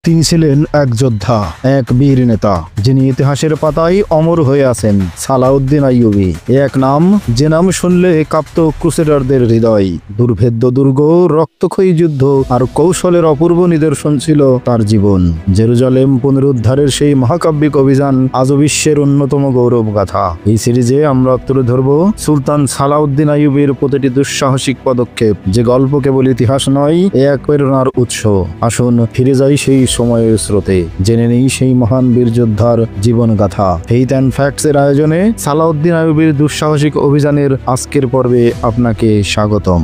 তিনি ছিলেন এক যোদ্ধা, এক বীর নেতা, যিনি ইতিহাসের পাতায় অমর হয়ে আছেন। সালাউদ্দিন আইয়ুবী এক নাম, যে নাম শুনলে কাঁপত ক্রুসেডারদের হৃদয়। দুর্ভেদ্য দুর্গ, রক্তক্ষয়ী যুদ্ধ আর কৌশলের অপূর্ব নিদর্শন ছিল তার জীবন। জেরুজালেম পুনরুদ্ধারের সেই মহাকাব্যিক অভিযান আজও বিশ্বের অন্যতম গৌরব গাথা। এই সিরিজে আমরা তুলে ধরব সুলতান সালাউদ্দিন আইয়ুবীর প্রতিটি দুঃসাহসিক পদক্ষেপ, যে গল্প কেবল ইতিহাস নয়, এক প্রেরণার উৎস। আসুন ফিরে যাই সেই সময়ের স্রোতে, জেনে নেই সেই মহান বীর যোদ্ধার জীবন গাথা। ফেইথ অ্যান্ড ফ্যাক্টস এর আয়োজনে সালাউদ্দিন আইয়ুবীর দুঃসাহসিক অভিযানের আজকের পর্বে আপনাকে স্বাগতম।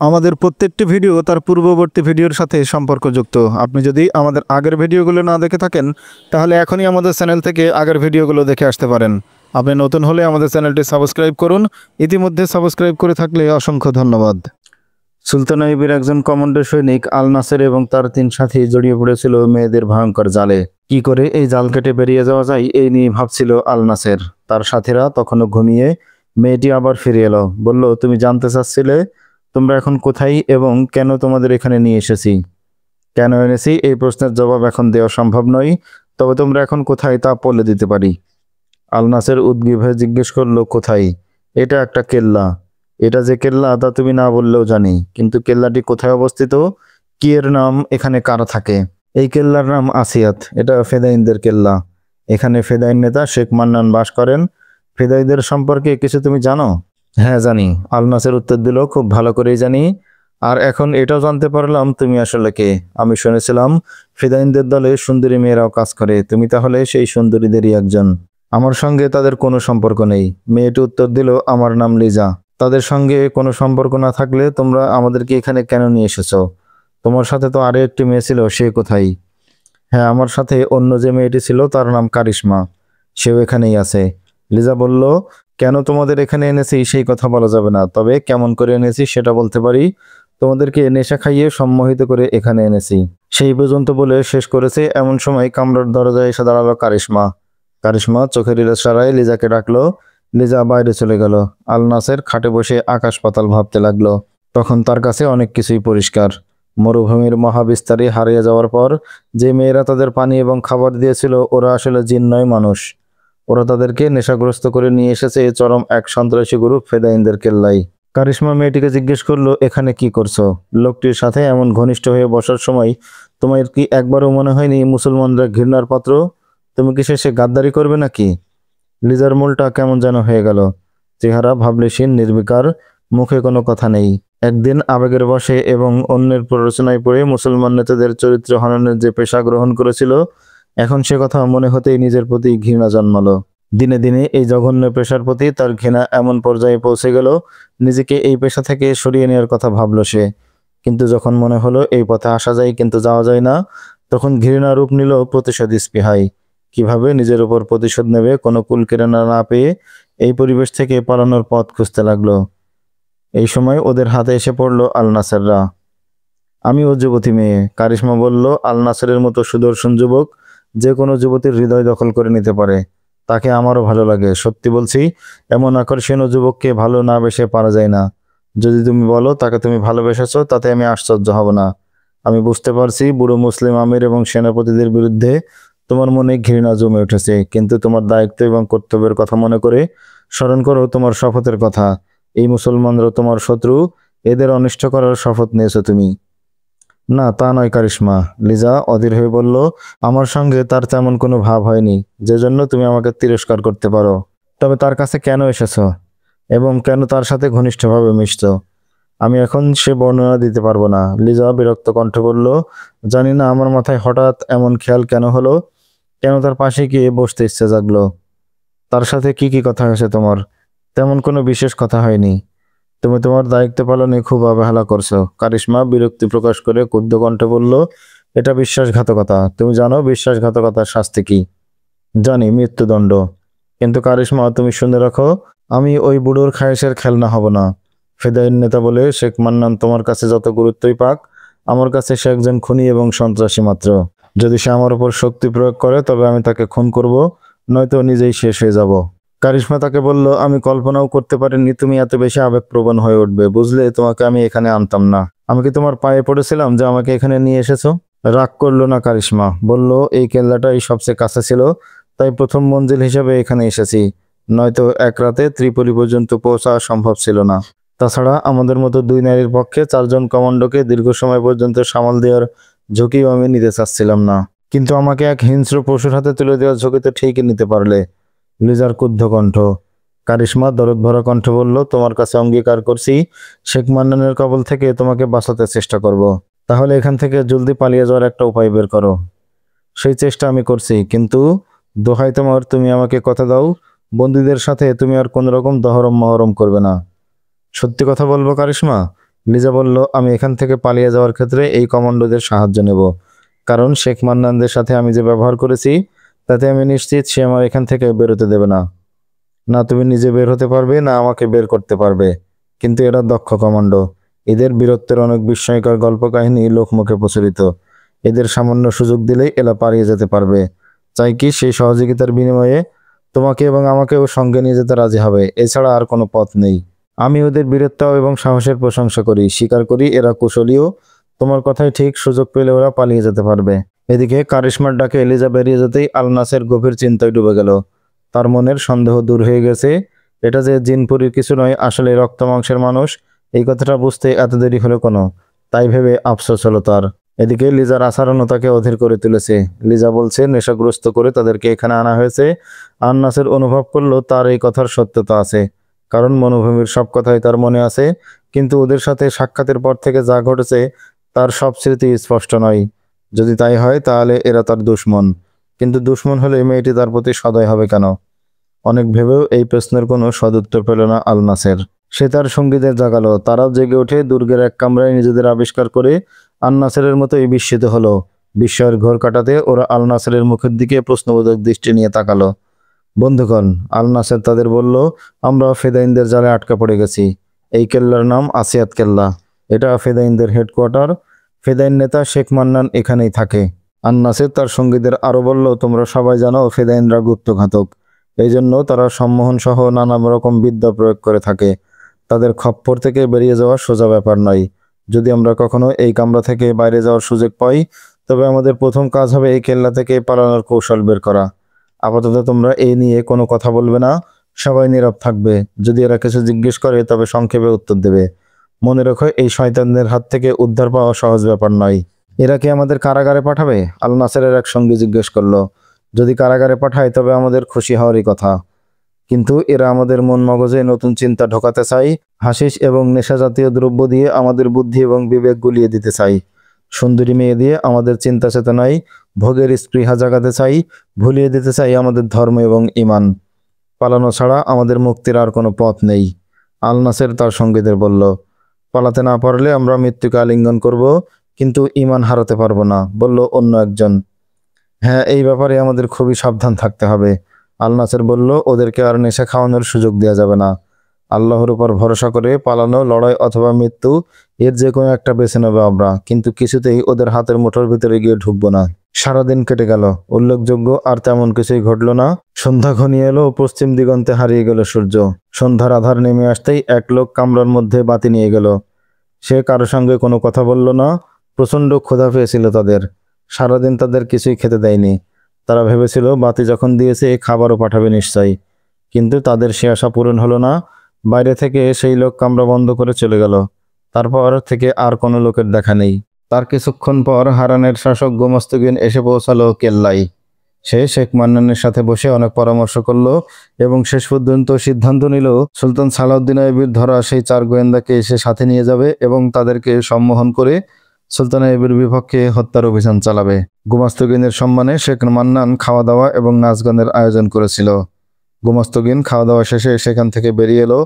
আমাদের প্রত্যেকটি ভিডিও তার পূর্ববর্তী ভিডিওর সাথে সম্পর্কযুক্ত। আপনি যদি আমাদের আগের ভিডিওগুলো না দেখে থাকেন, তাহলে এখনই আমাদের চ্যানেল থেকে আগের ভিডিওগুলো দেখে আসতে পারেন। আপনি নতুন হলে আমাদের চ্যানেলটি সাবস্ক্রাইব করুন। ইতিমধ্যে সাবস্ক্রাইব করে থাকলে অসংখ্য ধন্যবাদ। সুলতান আইয়ুবীর একজন কমান্ডো সৈনিক আল নাসের এবং তার 3 সাথী জড়িয়ে পড়েছিল মেয়েদের ভয়ঙ্কর জালে। কি করে এই জাল কেটে বেরিয়ে যাওয়া যায়, এই নিয়ে ভাবছিল আল নাসের। তার সাথীরা তখনও ঘুমিয়ে। মেয়েটি আবার ফিরে এলো, বলল, তুমি জানতে চাচ্ছিলে তোমরা এখন কোথায় এবং কেন তোমাদের এখানে নিয়ে এসেছি। কেন এনেছি এই প্রশ্নের জবাব এখন দেওয়া সম্ভব নয়, তবে তোমরা এখন কোথায় তা বলে দিতে পারি। আল নাসের উদ্গ্রীব হয়ে জিজ্ঞেস করলো, কোথায়? এটা একটা কেল্লা। এটা যে কেল্লা তা তুমি না বললেও জানি, কিন্তু কেল্লাটি কোথায় অবস্থিত, কি এর নাম, এখানে কারা থাকে? এই কেল্লার নাম আসিয়াত। এটা ফেদাইনদের কেল্লা। এখানে ফেদাইন নেতা শেখ মান্নান বাস করেন। ফেদাইদের সম্পর্কে কিছু তুমি জানো? হ্যাঁ জানি, আল নাসের উত্তর দিল, খুব ভালো করেই জানি। আর এখন এটাও জানতে পারলাম তুমি আসলে কে। আমি শুনেছিলাম ফেদাইনদের দলে সুন্দরী মেয়েরাও কাজ করে। তুমি তাহলে সেই সুন্দরীদেরই একজন। আমার সঙ্গে তাদের কোনো সম্পর্ক নেই। মেয়েটি উত্তর দিল, আমার নাম লিজা। তাদের সঙ্গে কোনো সম্পর্ক না থাকলে তোমরা আমাদেরকে এখানে কেন নিয়ে এসেছো? তোমার সাথে তো আরও একটি মেয়ে ছিল, সে কোথায়? হ্যাঁ, আমার সাথে অন্য যে মেয়েটি ছিল তার নাম কারিশমা, সেও এখানেই আছে। লিজা বলল, কেন তোমাদের এখানে এনেছি সেই কথা বলা যাবে না, তবে কেমন করে এনেছি সেটা বলতে পারি। তোমাদেরকে নেশা খাইয়ে সম্মোহিত করে এখানে এনেছি। সেই পর্যন্ত বলে শেষ করেছে এমন সময় কামরার দরজায় এসে দাঁড়ালো কারিশমা। কারিশমা চোখের ইশারায় লিজাকে ডাকলো। লিজা বাইরে চলে গেল। আল নাসের খাটে বসে আকাশ পাতাল ভাবতে লাগলো। তখন তার কাছে অনেক কিছুই পরিষ্কার। মরুভূমির মহাবিস্তারে হারিয়ে যাওয়ার পর যে মেয়েরা তাদের পানি এবং খাবার দিয়েছিল, ওরা আসলে জিন নয়, মানুষ। ওরা তাদেরকে নেশাগ্রস্ত করে নিয়ে এসেছে চরম এক সন্ত্রাসী গ্রুপ ফেদাইনদের কেল্লায়। কারিশমা মেয়েটিকে জিজ্ঞেস করলো, এখানে কি করছো? লোকটির সাথে এমন ঘনিষ্ঠ হয়ে বসার সময় তোমার কি একবারও মনে হয়নি মুসলমানরা ঘৃণার পাত্র? তুমি কি শেষে গাদ্দারি করবে নাকি? লিজার মূলটা কেমন যেন হয়ে গেল। চেহারা ভাবলেশীন, নির্বিকার, মুখে কোনো কথা নেই। একদিন আবেগের বশে এবং অন্যের প্ররোচনায় পড়ে মুসলমান নেতাদের চরিত্র হননের যে পেশা গ্রহণ করেছিল, এখন সে কথা মনে হতেই নিজের প্রতি ঘৃণা জন্মালো। দিনে দিনে এই জঘন্য পেশার প্রতি তার ঘৃণা এমন পর্যায়ে পৌঁছে গেল, নিজেকে এই পেশা থেকে সরিয়ে নেওয়ার কথা ভাবল সে। কিন্তু যখন মনে হলো এই পথে আসা যায় কিন্তু যাওয়া যায় না, তখন ঘৃণা রূপ নিল প্রতিশোধ স্পৃহায়। কিভাবে নিজের উপর প্রতিশোধ নেবে কোনো কুল কিনারা না পেয়ে এই পরিবেশ থেকে পালানোর পথ খুঁজতে লাগলো। এই সময় ওদের হাতে এসে পড়ল আল নাসেররা। আমি ও যুবতী মেয়ে, কারিশমা বলল। আল নাসেরের মতো সুদর্শন যুবক যে কোনো যুবতীর হৃদয় দখল করে নিতে পারে, তাকে আমারও ভালো লাগে। সত্যি বলছি, এমন আকর্ষণীয় যুবককে ভালো না বেসে পারা যায় না। যদি তুমি বলো তাকে তুমি ভালোবেসেছো, তাতে আমি আশ্চর্য হব না। আমি বুঝতে পারছি বুড়ো মুসলিম আমির এবং সেনাপতিদের বিরুদ্ধে তোমার মনে ঘৃণা জমে উঠেছে, কিন্তু তোমার দায়িত্ব এবং কর্তব্যের কথা মনে করে স্মরণ করো তোমার শপথের কথা। এই মুসলমানরা তোমার শত্রু, এদের অনিষ্ট করার শপথ নিয়েছো তুমি। না, তা নয় কারিশমা, লিজা অধীর হয়ে বলল। আমার সঙ্গে তার তেমন কোনো ভাব হয়নি যে জন্য তুমি আমাকে তিরস্কার করতে পারো। তবে তার কাছে কেন এসেছো এবং কেন তার সাথে ঘনিষ্ঠভাবে মিশছো, আমি এখন সে বর্ণনা দিতে পারবো না। লিজা বিরক্ত কণ্ঠে বলল, জানি না আমার মাথায় হঠাৎ এমন খেয়াল কেন হলো, কেন তার পাশে গিয়ে বসতে ইচ্ছে জাগলো। তার সাথে কি কি কথা হয়েছে তোমার? তেমন কোনো বিশেষ কথা হয়নি। তুমি তোমার দায়িত্ব পালনে খুব অবহেলা করছো। কারিশমা বিরক্তি প্রকাশ করে ক্ষুব্ধ কণ্ঠে বলল, এটা বিশ্বাসঘাতকতা। তুমি জানো বিশ্বাসঘাতকতার শাস্তি কি? জানি, মৃত্যুদণ্ড। কিন্তু কারিশমা, তুমি শুনে রাখো, আমি ওই বুড়োর খায়েশের খেলনা হব না। ফেদাইন নেতা বলে শেখ মান্নান তোমার কাছে যত গুরুত্বই পাক, আমার কাছে সে একজন খুনি এবং সন্ত্রাসী মাত্র। যদি সে আমার উপর শক্তি প্রয়োগ করে তবে আমি তাকে খুন করব, নয়তো নিজেই শেষ হয়ে যাব। কারিশমা তাকে বলল, আমি কল্পনাও করতে পারিনি তুমি এত বেশি আবেগপ্রবণ হয়ে উঠবে। বুঝলে, তোমাকে আমি এখানে আনতাম না। আমি কি তোমার পায়ে পড়েছিলাম যে আমাকে এখানে নিয়ে এসেছো? রাগ করলো না কারিশমা, বলল এই কেল্লাটাই সবচেয়ে কাছে ছিল, তাই প্রথম মঞ্জিল হিসেবে এখানে এসেছি, নয়তো এক রাতে ত্রিপলি পর্যন্ত পৌঁছা সম্ভব ছিল না। তাছাড়া আমাদের মতো দুই নারীর পক্ষে 4 জন কমান্ডোকে দীর্ঘ সময় পর্যন্ত সামাল দেওয়ার ঝুঁকিও আমি নিতে চাচ্ছিলাম না। কিন্তু আমাকে এক হিংস্র পশুর হাতে তুলে দেওয়ার ঝুঁকি তো ঠিকই নিতে পারলে। লিজার ক্রুদ্ধ কণ্ঠ। কারিশমা দরদ ভরা কণ্ঠে বলল, তোমার কাছে অঙ্গীকার করছি শেখ মান্নানের কবল থেকে তোমাকে বাঁচাতে চেষ্টা করব। তাহলে এখান থেকে জলদি পালিয়ে যাওয়ার একটা উপায় বের করো। সেই চেষ্টা আমি করছি, কিন্তু দোহাই তোমার, তুমি আমাকে কথা দাও, বন্দীদের সাথে তুমি আর কোনো রকম দহরম মহরম করবে না। সত্যি কথা বলবো কারিশমা? লিজা বলল, আমি এখান থেকে পালিয়ে যাওয়ার ক্ষেত্রে এই কমান্ডোদের সাহায্য নেব, কারণ শেখ মান্নানদের সাথে আমি যে ব্যবহার করেছি তাতে আমি নিশ্চিত সে আমার এখান থেকে বেরোতে দেবে না। না তুমি নিজে বের হতে পারবে, না আমাকে বের করতে পারবে। কিন্তু এরা দক্ষ কমান্ডো, এদের বীরত্বের অনেক বিস্ময়কর গল্প কাহিনী লোকমুখে প্রচলিত। এদের সামান্য সুযোগ দিলেই এরা পালিয়ে যেতে পারবে। চাই কি সেই সহযোগিতার বিনিময়ে তোমাকে এবং আমাকেও সঙ্গে নিয়ে যেতে রাজি হবে, এছাড়া আর কোনো পথ নেই। আমি ওদের বীরত্ব এবং সাহসের প্রশংসা করি, স্বীকার করি এরা কুশলীও। তোমার কথাই ঠিক, সুযোগ পেলে ওরা পালিয়ে যেতে পারবে। এদিকে কারিশমার ডাকে এলিজা বেরিয়ে যেতেই আল নাসের গভীর চিন্তায় ডুবে গেল। তার মনের সন্দেহ দূর হয়ে গেছে। এটা যে জিনপুরীর কিছু নয়, আসলে রক্ত মাংসের মানুষ, এই কথাটা বুঝতে এত দেরি হলো কেন, তাই ভেবে আফসোস হলো তার। এদিকে লিজার আচরণও তাকে অধীর করে তুলেছে। লিজা বলছে নেশাগ্রস্ত করে তাদেরকে এখানে আনা হয়েছে। আল নাসের অনুভব করলো তার এই কথার সত্যতা আছে, কারণ মনোভূমির সব কথাই তার মনে আছে। কিন্তু ওদের সাথে সাক্ষাতের পর থেকে যা ঘটেছে তার সব স্মৃতি স্পষ্ট নয়। যদি তাই হয় তাহলে এরা তার দুশমন, কিন্তু দুশমন হলে মেয়েটি তার প্রতি সদয় হবে কেন? অনেক ভেবেও এই প্রশ্নের কোনো সদুত্তর পেল না আল নাসের। সে তার সঙ্গীদের জাগালো, তারাও জেগে ওঠে। দুর্গের এক কামরায় নিজেদের আবিষ্কার করে আল নাসেরের মতোই বিস্মিত হলো। বিস্ময়ের ঘোর কাটাতে ওরা আল নাসেরের মুখের দিকে প্রশ্নবোধক দৃষ্টি নিয়ে তাকালো। বন্ধুগণ, আল নাসের তাদের বলল, আমরা ফেদাইনদের জালে আটকা পড়ে গেছি। এই কেল্লার নাম আসিয়াত কেল্লা। এটা ফেদাইনদের হেডকোয়ার্টার। ফেদাইন নেতা শেখ মান্নান এখানেই থাকে। আল নাসের তার সঙ্গীদের আরো বলল, তোমরা সবাই জানো ফেদাইনরা গুপ্তঘাতক, এই জন্য তারা সম্মোহন সহ নানা রকম বিদ্যা প্রয়োগ করে থাকে। তাদের খপ্পর থেকে বেরিয়ে যাওয়া সোজা ব্যাপার নয়। যদি আমরা কখনো এই কামরা থেকে বাইরে যাওয়ার সুযোগ পাই, তবে আমাদের প্রথম কাজ হবে এই কেল্লা থেকে পালানোর কৌশল বের করা। আপাতত তোমরা এই নিয়ে কোনো কথা বলবে না, সবাই নীরব থাকবে। যদি এরা কিছু জিজ্ঞেস করে তবে সংক্ষেপে উত্তর দেবে। মনে রেখো, এই শয়তানদের হাত থেকে উদ্ধার পাওয়া সহজ ব্যাপার নয়। এরা কি আমাদের কারাগারে পাঠাবে? আল নাসেরের এক সঙ্গী জিজ্ঞেস করলো। যদি কারাগারে পাঠায় তবে আমাদের খুশি হওয়ারই কথা, কিন্তু এরা আমাদের মন মগজে নতুন চিন্তা ঢোকাতে চাই। হাসিস এবং নেশা জাতীয় দ্রব্য দিয়ে আমাদের বুদ্ধি এবং বিবেক গুলিয়ে দিতে চাই। সুন্দরী মেয়ে দিয়ে আমাদের চিন্তা চেতনায় ভোগের স্পৃহা জাগাতে চাই। ভুলিয়ে দিতে চাই আমাদের ধর্ম এবং ঈমান। পালানো ছাড়া আমাদের মুক্তির আর কোনো পথ নেই। আল নাসের তার সঙ্গীদের বলল, পালাতে না পারলে আমরা মৃত্যুকে আলিঙ্গন করব, কিন্তু ঈমান হারাতে পারবো না, বলল অন্য একজন। হ্যাঁ, এই ব্যাপারে আমাদের খুবই সাবধান থাকতে হবে। আল নাসের বলল, ওদেরকে আর নেশা খাওয়ানোর সুযোগ দেওয়া যাবে না। আল্লাহর উপর ভরসা করে পালানো, লড়াই অথবা মৃত্যু, এর যে কোনো একটা বেছে নেবো আমরা, কিন্তু কিছুতেই ওদের হাতের মুঠোর ভিতরে গিয়ে ঢুকবো না। সারাদিন কেটে গেল, উল্লেখযোগ্য আর তেমন কিছুই ঘটল না। সন্ধ্যা ঘনিয়ে এলো, পশ্চিম দিগন্তে হারিয়ে গেল সূর্য। সন্ধ্যার আধার নেমে আসতেই এক লোক কামরার মধ্যে বাতি নিয়ে গেল। সে কারো সঙ্গে কোনো কথা বলল না। প্রচণ্ড ক্ষুধা পেয়েছিল তাদের। সারাদিন তাদের কিছুই খেতে দেয়নি। তারা ভেবেছিল বাতি যখন দিয়েছে খাবারও পাঠাবে নিশ্চয়ই, কিন্তু তাদের সে আশা পূরণ হলো না। বাইরে থেকে সেই লোক কামরা বন্ধ করে চলে গেল। তারপর থেকে আর কোনো লোকের দেখা নেই। তার কিছুক্ষণ পর হারানের শাসক গোমস্তাগিন এসে পৌঁছালো কেল্লায়। সে শেখ মান্নানের সাথে বসে অনেক পরামর্শ করলো এবং শেষ পর্যন্ত সিদ্ধান্ত নিল সুলতান সালাউদ্দিন আইবির ধরা সেই 4 গোয়েন্দাকে সে সাথে নিয়ে যাবে এবং তাদেরকে সম্মোহন করে সুলতান আইবির বিপক্ষে হত্যার অভিযান চালাবে। গোমস্তাগিনের সম্মানে শেখ মান্নান খাওয়া দাওয়া এবং নাচ গানের আয়োজন করেছিল। গোমস্তাগিন খাওয়া দাওয়া শেষে সেখান থেকে বেরিয়ে এলো।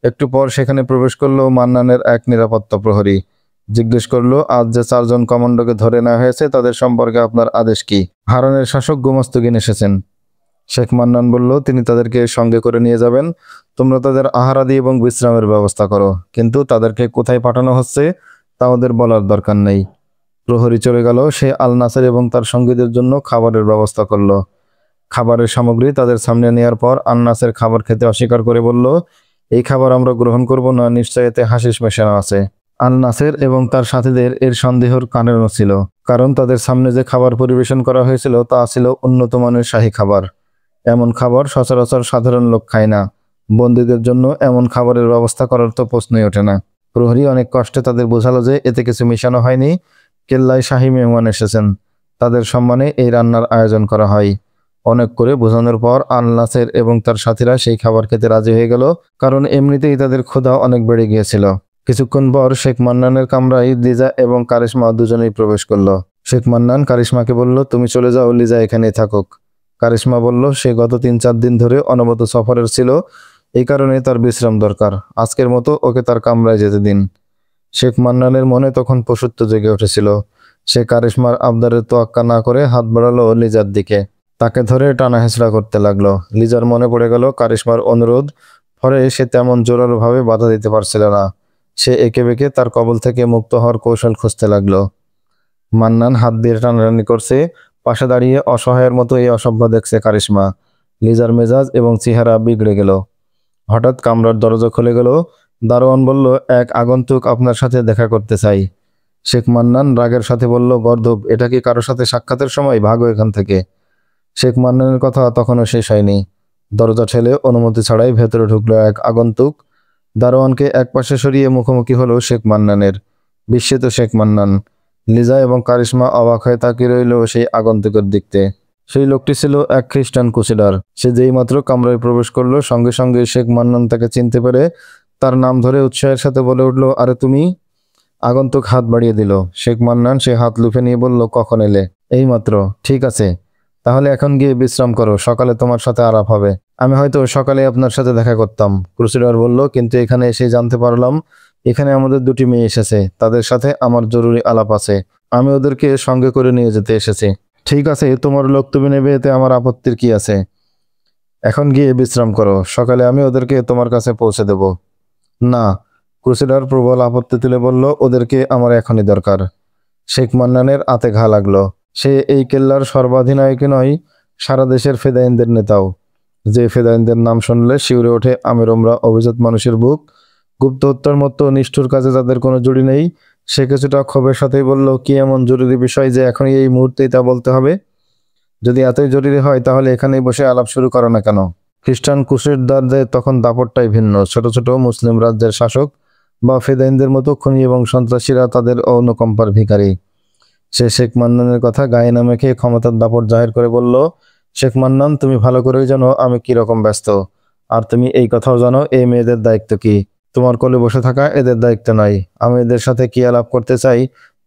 একটু পর সেখানে প্রবেশ করলো মান্নানের এক নিরাপত্তা প্রহরী। জিজ্ঞেস করলো, আজ যে 4 জন কমান্ডোকে ধরে নেওয়া হয়েছে তাদের সম্পর্কে আপনার আদেশ কি? হারানের শাসক গোমস্তাগিন এসেছেন। শেখ মান্নান বলল, তিনি তাদেরকে সঙ্গে করে নিয়ে যাবেন। তোমরা তাদের আহারাদি এবং বিশ্রামের ব্যবস্থা করো, কিন্তু তাদেরকে কোথায় পাঠানো হচ্ছে তা ওদের বলার দরকার নেই। প্রহরী চলে গেল। সে আল নাসের এবং তার সঙ্গীদের জন্য খাবারের ব্যবস্থা করলো। খাবারের সামগ্রী তাদের সামনে নেওয়ার পর আল নাসের খাবার খেতে অস্বীকার করে বলল, এই খাবার আমরা গ্রহণ করব না, নিশ্চয় এতে হাসিস মেশানো আছে। আল নাসের এবং তার সাথীদের এর সন্দেহের কারণ ছিল, কারণ তাদের সামনে যে খাবার পরিবেশন করা হয়েছিল তা ছিল উন্নত মানের শাহী খাবার। এমন খাবার সচরাচর সাধারণ লোক খায় না। বন্দীদের জন্য এমন খাবারের ব্যবস্থা করার তো প্রশ্নই ওঠে না। প্রহরী অনেক কষ্টে তাদের বোঝালো যে এতে কিছু মেশানো হয়নি, কেল্লায় শাহী মেহমান এসেছেন, তাদের সম্মানে এই রান্নার আয়োজন করা হয়। অনেক করে বোঝানোর পর আল নাসের এবং তার সাথীরা সেই খাবার খেতে রাজি হয়ে গেল, কারণ এমনিতেই তাদের ক্ষুধা অনেক বেড়ে গিয়েছিল। কিছুক্ষণ পর শেখ মান্নানের কামরায় লিজা এবং কারিশমা দুজনেই প্রবেশ করলো। শেখ মান্নান কারিশমাকে বলল, তুমি চলে যাও, লিজা এখানেই থাকুক। কারিশমা বলল, সে গত 3-4 দিন ধরে অনবরত সফরের ছিল, এই কারণে তার বিশ্রাম দরকার। আজকের মতো ওকে তার কামরায় যেতে দিন। শেখ মান্নানের মনে তখন পশুত্ব জেগে উঠেছিল। সে কারিশমার আবদারের তোয়াক্কা না করে হাত বাড়ালো লিজার দিকে, তাকে ধরে টানা হেঁচড়া করতে লাগলো। লিজার মনে পড়ে গেল কারিশমার অনুরোধ, ফলে সে তেমন জোরালোভাবে বাধা দিতে পারছিল না। সে এঁকে বেঁকে তার কবল থেকে মুক্ত হওয়ার কৌশল খুঁজতে লাগলো। মান্নান হাত দিয়ে টানাটানি করছে, পাশে দাঁড়িয়ে অসহায়ের মতো এই অসভ্য দেখছে কারিশমা। লিজার মেজাজ এবং চেহারা বিগড়ে গেল। হঠাৎ কামরার দরজা খুলে গেল। দারোয়ান বলল, এক আগন্তুক আপনার সাথে দেখা করতে চাই। শেখ মান্নান রাগের সাথে বলল, গর্দভ, এটা কি কারোর সাথে সাক্ষাতের সময়? ভাগো এখান থেকে। শেখ মান্নানের কথা তখনও শেষ হয়নি। দরজা ঠেলে অনুমতি ছাড়াই ভেতরে ঢুকলো এক আগন্তুক। দারোয়ানকে একপাশে সরিয়ে মুখোমুখি হলো শেখ মান্নানের। বিস্মিত শেখ মান্নান। লিজা এবং কারিশমা অবাক হয়ে তাকিয়ে রইল সেই আগন্তুকের দিকে। সেই লোকটি ছিল এক খ্রিস্টান কুচিলার। সে যেই মাত্র কামরায় প্রবেশ করলো, সঙ্গে সঙ্গে শেখ মান্নান তাকে চিনতে পেরে তার নাম ধরে উৎসাহের সাথে বলে উঠল, আরে তুমি! আগন্তুক হাত বাড়িয়ে দিল। শেখ মান্নান সে হাত লুফে নিয়ে বলল, কখন এলে? এই মাত্র। ঠিক আছে, তাহলে এখন গিয়ে বিশ্রাম করো, সকালে তোমার সাথে আলাপ হবে। আমি হয়তো সকালে আপনার সাথে দেখা করতাম, ক্রুসেডার বলল, কিন্তু এখানে এসে জানতে পারলাম এখানে আমাদের 2টি মেয়ে এসেছে, তাদের সাথে আমার জরুরি আলাপ আছে। আমি ওদেরকে সঙ্গে করে নিয়ে যেতে এসেছি। ঠিক আছে, তোমার লোক তুমি নেবে, এতে আমার আপত্তির কি আছে? এখন গিয়ে বিশ্রাম করো, সকালে আমি ওদেরকে তোমার কাছে পৌঁছে দেব। না, ক্রুসেডার প্রবল আপত্তি তুলে বলল, ওদেরকে আমার এখনই দরকার। শেখ মান্নানের আতে ঘা লাগলো। সে এই কেল্লার সর্বাধিনায়কই নয়, সারা দেশের ফেদাইনদের নেতাও। যে ফেদাইনদের নাম শুনলে শিউরে ওঠে আমের ওমরা অভিজাত মানুষের বুক। গুপ্ত হত্যার মতো নিষ্ঠুর কাজে যাদের কোনো জুড়ি নেই। সে কিছুটা ক্ষোভের সাথেই বলল, কি এমন জরুরি বিষয় যে এখনই এই মুহূর্তেই তা বলতে হবে? যদি এতই জরুরি হয় তাহলে এখানেই বসে আলাপ শুরু করো না কেন? খ্রিস্টান ক্রুসেডারদের তখন দাপটটাই ভিন্ন। ছোট ছোট মুসলিম রাজ্যের শাসক বা ফেদাইনদের মতো খুনি এবং সন্ত্রাসীরা তাদের অনুকম্পার ভিখারি। সে শেখ মান্নানের কথা গায়ে না মেখে ক্ষমতার দাপট জাহির করে বলল, শেখ মান্নান, তুমি ভালো করেই জানো আমি কি রকম ব্যস্ত। আর তুমি এই কথাও জানো এই মেয়েদের দায়িত্ব কি। তোমার কোলে বসে থাকা এদের দায়িত্ব নয়। আমি এদের সাথে কি আলাপ করতে চাই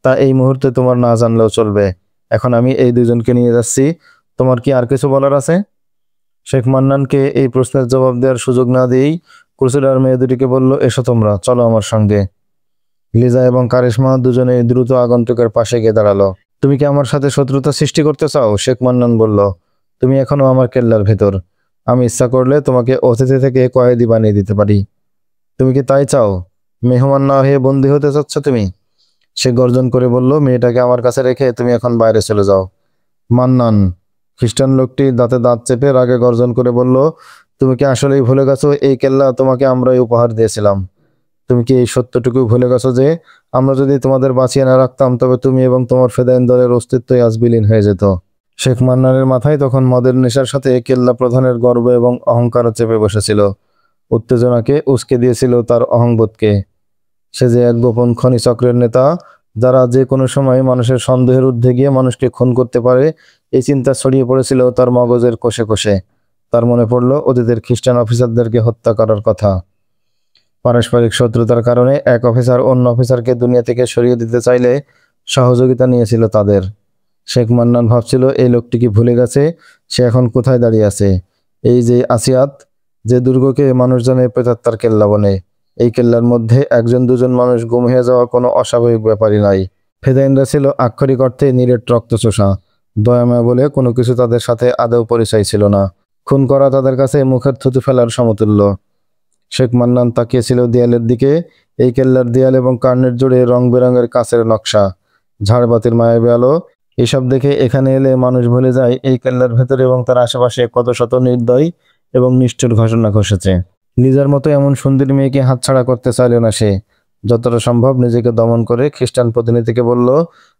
তা এই মুহূর্তে তোমার না জানলেও চলবে। এখন আমি এই দুজনকে নিয়ে যাচ্ছি, তোমার কি আর কিছু বলার আছে? শেখ মান্নানকে এই প্রশ্নের জবাব দেওয়ার সুযোগ না দিয়েই ক্রুসেডার মেয়ে দুটিকে বলল, এসো তোমরা, চলো আমার সঙ্গে। লিজা এবং কারিশমা দুজনেই দ্রুত আগন্তুকের পাশে গিয়ে দাঁড়ালো। তুমি কি আমার সাথে শত্রুতা সৃষ্টি করতে চাও? শেখ মান্নান বলল, তুমি এখনো আমার কেল্লার ভেতর। আমি ইচ্ছা করলে তোমাকে অতিথি থেকে কয়েদি বানিয়ে দিতে পারি। তুমি কি তাই চাও? মেহমান না হয়ে বন্দী হতে চাচ্ছ তুমি? সে গর্জন করে বলল, মেয়েটাকে আমার কাছে রেখে তুমি এখন বাইরে চলে যাও। মান্নান! খ্রিস্টান লোকটি দাঁতে দাঁত চেপে রাগে গর্জন করে বলল, তুমি কি আসলেই ভুলে গেছো এই কেল্লা তোমাকে আমরাই উপহার দিয়েছিলাম? তুমি কি এই সত্যটুকু ভুলে গেছো যে আমরা যদি তোমাদের বাঁচিয়ে না রাখতাম তবে তুমি এবং তোমার ফেদাইন দলের অস্তিত্বই আজ বিলীন হয়ে যেত? শেখ মান্নানের মাথায় তখন মদের নেশার সাথে কেল্লা প্রধানের গর্ব এবং অহংকার চেপে বসেছিল। উত্তেজনাকে উস্কে দিয়েছিল তার অহংবোধকে। সে যে এক গোপন খনি চক্রের নেতা, যারা যে কোনো সময় মানুষের সন্দেহের ঊর্ধ্বে গিয়ে মানুষকে খুন করতে পারে, এই চিন্তা ছড়িয়ে পড়েছিল তার মগজের কোষে কোষে। তার মনে পড়ল অতীতের খ্রিস্টান অফিসারদেরকে হত্যা করার কথা। পারস্পরিক শত্রুতার কারণে এক অফিসার অন্য অফিসারকে দুনিয়া থেকে সরিয়ে দিতে চাইলে সহযোগিতা নিয়েছিল তাদের। শেখ মান্নান ভাবছিল এই লোকটি কি ভুলে গেছে সে এখন কোথায় দাঁড়িয়ে আছে। এই যে আসিয়াত, যে দুর্গকে মানুষ জানে প্রেতাত্মার কেল্লা বনে, এই কেল্লার মধ্যে একজন দুজন মানুষ গুম হয়ে যাওয়া কোনো অস্বাভাবিক ব্যাপারই নয়। ফেদাইনরা ছিল আক্ষরিক অর্থে নিরেট রক্তচোষা। দয়াময় বলে কোনো কিছু তাদের সাথে আদৌ পরিচয় ছিল না। খুন করা তাদের কাছে মুখের থুতু ফেলার সমতুল্য। শেখ মান্নান তাকিয়েছিল দেয়ালের দিকে। এই কেল্লার দেয়াল এবং কার্নেট জুড়ে রং বেরঙের কাঁচের নকশা, ঝাড়বাতির মায়াবী আলো। এসব দেখে এখানে এলে মানুষ ভুলে যায় এই কেল্লার ভেতরে এবং তার আশেপাশে কত শত নির্দয় এবং নিষ্ঠুর ঘটনা ঘটেছে। লিজার মতো এমন সুন্দরী মেয়েকে হাতছাড়া করতে চাইল না সে। যতটা সম্ভব নিজেকে দমন করে খ্রিস্টান প্রতিনিধিকে বলল,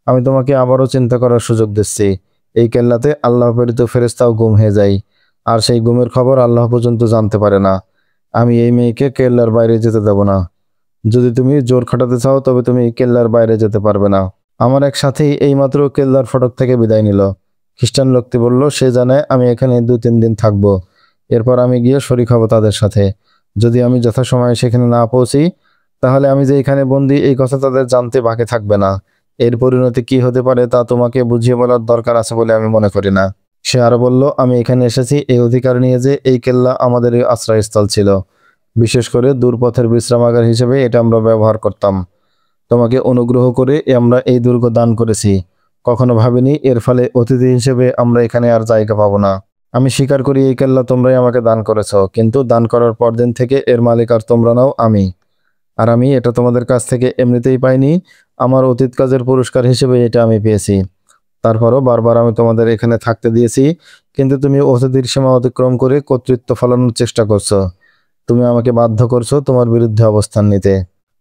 আমি তোমাকে আবারও চিন্তা করার সুযোগ দিচ্ছি। এই কেল্লাতে আল্লাহ প্রেরিত ফেরেশতাও গুম হয়ে যায়, আর সেই গুমের খবর আল্লাহ পর্যন্ত জানতে পারে না। আমি এই মেয়েকে কেল্লার বাইরে যেতে দেব না। যদি তুমি জোর খাটাতে চাও তবে তুমি কেল্লার বাইরে যেতে পারবে না। আমার এক সাথী এইমাত্র কেল্লার ফটক থেকে বিদায় নিল। খ্রিস্টান লোকটি বলল, সে জানে আমি এখানে 2-3 দিন থাকবো। এরপর আমি গিয়ে শরীক হব তাদের সাথে। যদি আমি যথাসময়ে সেখানে না পৌঁছি, তাহলে আমি যে এখানে বন্দী এই কথা তাদের জানতে বাকি থাকবে না। এর পরিণতি কি হতে পারে তা তোমাকে বুঝিয়ে বলার দরকার আছে বলে আমি মনে করি না। সে আরো বলল, আমি এখানে এসেছি এই অধিকার নিয়ে যে এই কেল্লা আমাদের আশ্রয়স্থল ছিল। বিশেষ করে দূরপথের বিশ্রামাগার হিসেবে এটা আমরা ব্যবহার করতাম। তোমাকে অনুগ্রহ করে আমরা এই দুর্গ দান করেছি। কখনো ভাবিনি এর ফলে অতিথি হিসেবে আমরা এখানে আর জায়গা পাবো না। আমি স্বীকার করি এই কেল্লা তোমরাই আমাকে দান করেছো, কিন্তু দান করার পরদিন থেকে এর মালিক আর তোমরা নাও, আমি। আর আমি এটা তোমাদের কাছ থেকে এমনিতেই পাইনি, আমার অতীত কাজের পুরস্কার হিসেবে এটা আমি পেয়েছি। তারপরও বারবার আমি তোমাদের এখানে থাকতে দিয়েছি, কিন্তু তুমি অতিথির সীমা অতিক্রম করে কর্তৃত্ব ফলানোর চেষ্টা করছো। তুমি আমাকে বাধ্য করছো তোমার বিরুদ্ধে অবস্থান নিতে।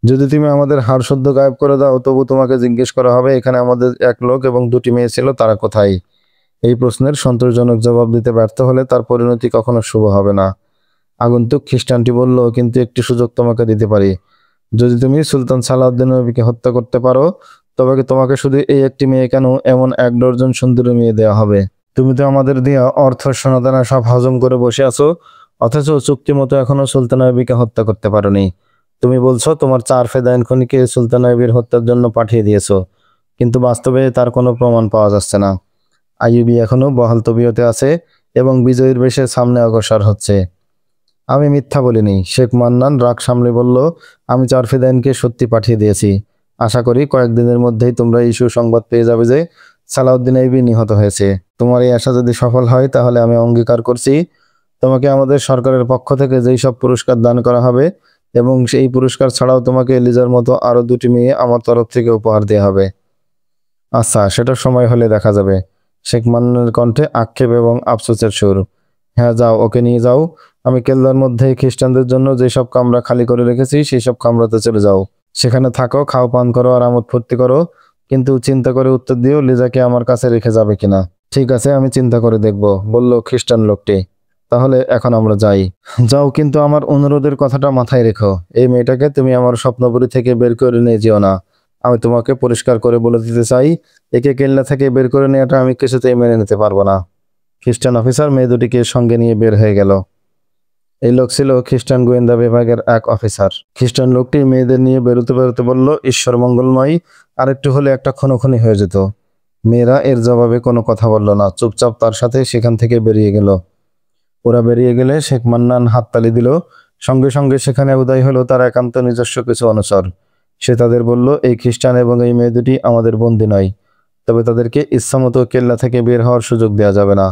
যদি তুমি আমাদের হাড় সদ্য গায়েব করে দাও, তবু তোমাকে জিজ্ঞেস করা হবে এখানে আমাদের এক লোক এবং 2টি মেয়ে ছিল, তারা কোথায়? এই প্রশ্নের সন্তোষজনক জবাব দিতে ব্যর্থ হলে তার পরিণতি কখনো শুভ হবে না। আগন্তুক খ্রিস্টানটি বলল, কিন্তু একটি সুযোগ তোমাকে দিতে পারি। যদি তুমি সুলতান সালাউদ্দিন নবীকে হত্যা করতে পারো, তবে তোমাকে শুধু এই একটি মেয়ে কেন, এমন 1 ডজন সুন্দরী মেয়ে দেওয়া হবে। তুমি তো আমাদের দেয়া অর্থ সোনাদানা সব হজম করে বসে আছো, অথচ চুক্তি মতো এখনো সুলতান নবীকে হত্যা করতে পারোনি। তুমি বলছো তোমার 4 ফেদাইন খনিকে সুলতান নবীর হত্যার জন্য পাঠিয়ে দিয়েছো, কিন্তু বাস্তবে তার কোনো প্রমাণ পাওয়া যাচ্ছে না। আইয়ুবী এখনো বহাল তবিয়তে আছে এবং বিজয়ীর বেশে সামনে অগ্রসর হচ্ছে। আমি মিথ্যা বলিনি, শেখ মান্নান রাগ সামলে বলল, আমি 4 ফেদাইনকে সত্যি পাঠিয়ে দিয়েছি। আশা করি কয়েকদিনের মধ্যেই তোমরা এই সুসংবাদ পেয়ে যাবে যে সালাউদ্দিন আইয়ুবী নিহত হয়েছে। তোমার এই আশা যদি সফল হয়, তাহলে আমি অঙ্গীকার করছি তোমাকে আমাদের সরকারের পক্ষ থেকে যেই সব পুরস্কার দান করা হবে, এবং সেই পুরস্কার ছাড়াও তোমাকে এলিজার মতো আরো 2টি মেয়ে আমার তরফ থেকে উপহার দেওয়া হবে। আচ্ছা, সেটা সময় হলে দেখা যাবে। শেখ মান্নানের কণ্ঠে আক্ষেপ এবং আফসোসের সুর। হ্যাঁ, যাও, ওকে নিয়ে যাও। আমি কেল্লার মধ্যে খ্রিস্টানদের জন্য যেসব কামরা খালি করে রেখেছি সেই সব কামরাতে চলে যাও। সেখানে থাকো, খাও, পান করো আর আমোদ ফুর্তি করো, কিন্তু চিন্তা করে উত্তর দিও লিজাকে আমার কাছে রেখে যাবে কিনা। ঠিক আছে, আমি চিন্তা করে দেখব, বলল খ্রিস্টান লোকটি। তাহলে এখন আমরা যাই। যাও, কিন্তু আমার অনুরোধের কথাটা মাথায় রেখো। এই মেয়েটাকে তুমি আমার স্বপ্নপুরী থেকে বের করে নিয়ে যেও না। আমি তোমাকে পরিষ্কার করে বলে দিতে চাই, একে কেল্লা থেকে বের করে নেওয়াটা আমি কিছুতেই মেনে নিতে পারবো না। খ্রিস্টান অফিসার মেয়ে দুটিকে সঙ্গে নিয়ে বের হয়ে গেল। এই লোক ছিল খ্রিস্টান গোয়েন্দা বিভাগের এক অফিসার। খ্রিস্টান লোকটি মেয়েদের নিয়ে বেরোতে বেরোতে বলল, ঈশ্বর মঙ্গলময়, আরেকটু হলে একটা খুনোখুনি হয়ে যেত। মেয়েরা এর জবাবে কোনো কথা বলল না, চুপচাপ তার সাথে সেখান থেকে বেরিয়ে গেল। ওরা বেরিয়ে গেলে শেখ মান্নান হাততালি দিল। সঙ্গে সঙ্গে সেখানে উদয় হলো তার একান্ত নিজস্ব কিছু অনুচর। সে তাদের বলল, এই খ্রিস্টান এবং এই মেয়ে দুটি আমাদের বন্দী নয়, তবে তাদেরকে ইচ্ছামতো কেল্লা থেকে বের হওয়ার সুযোগ দেওয়া যাবে না।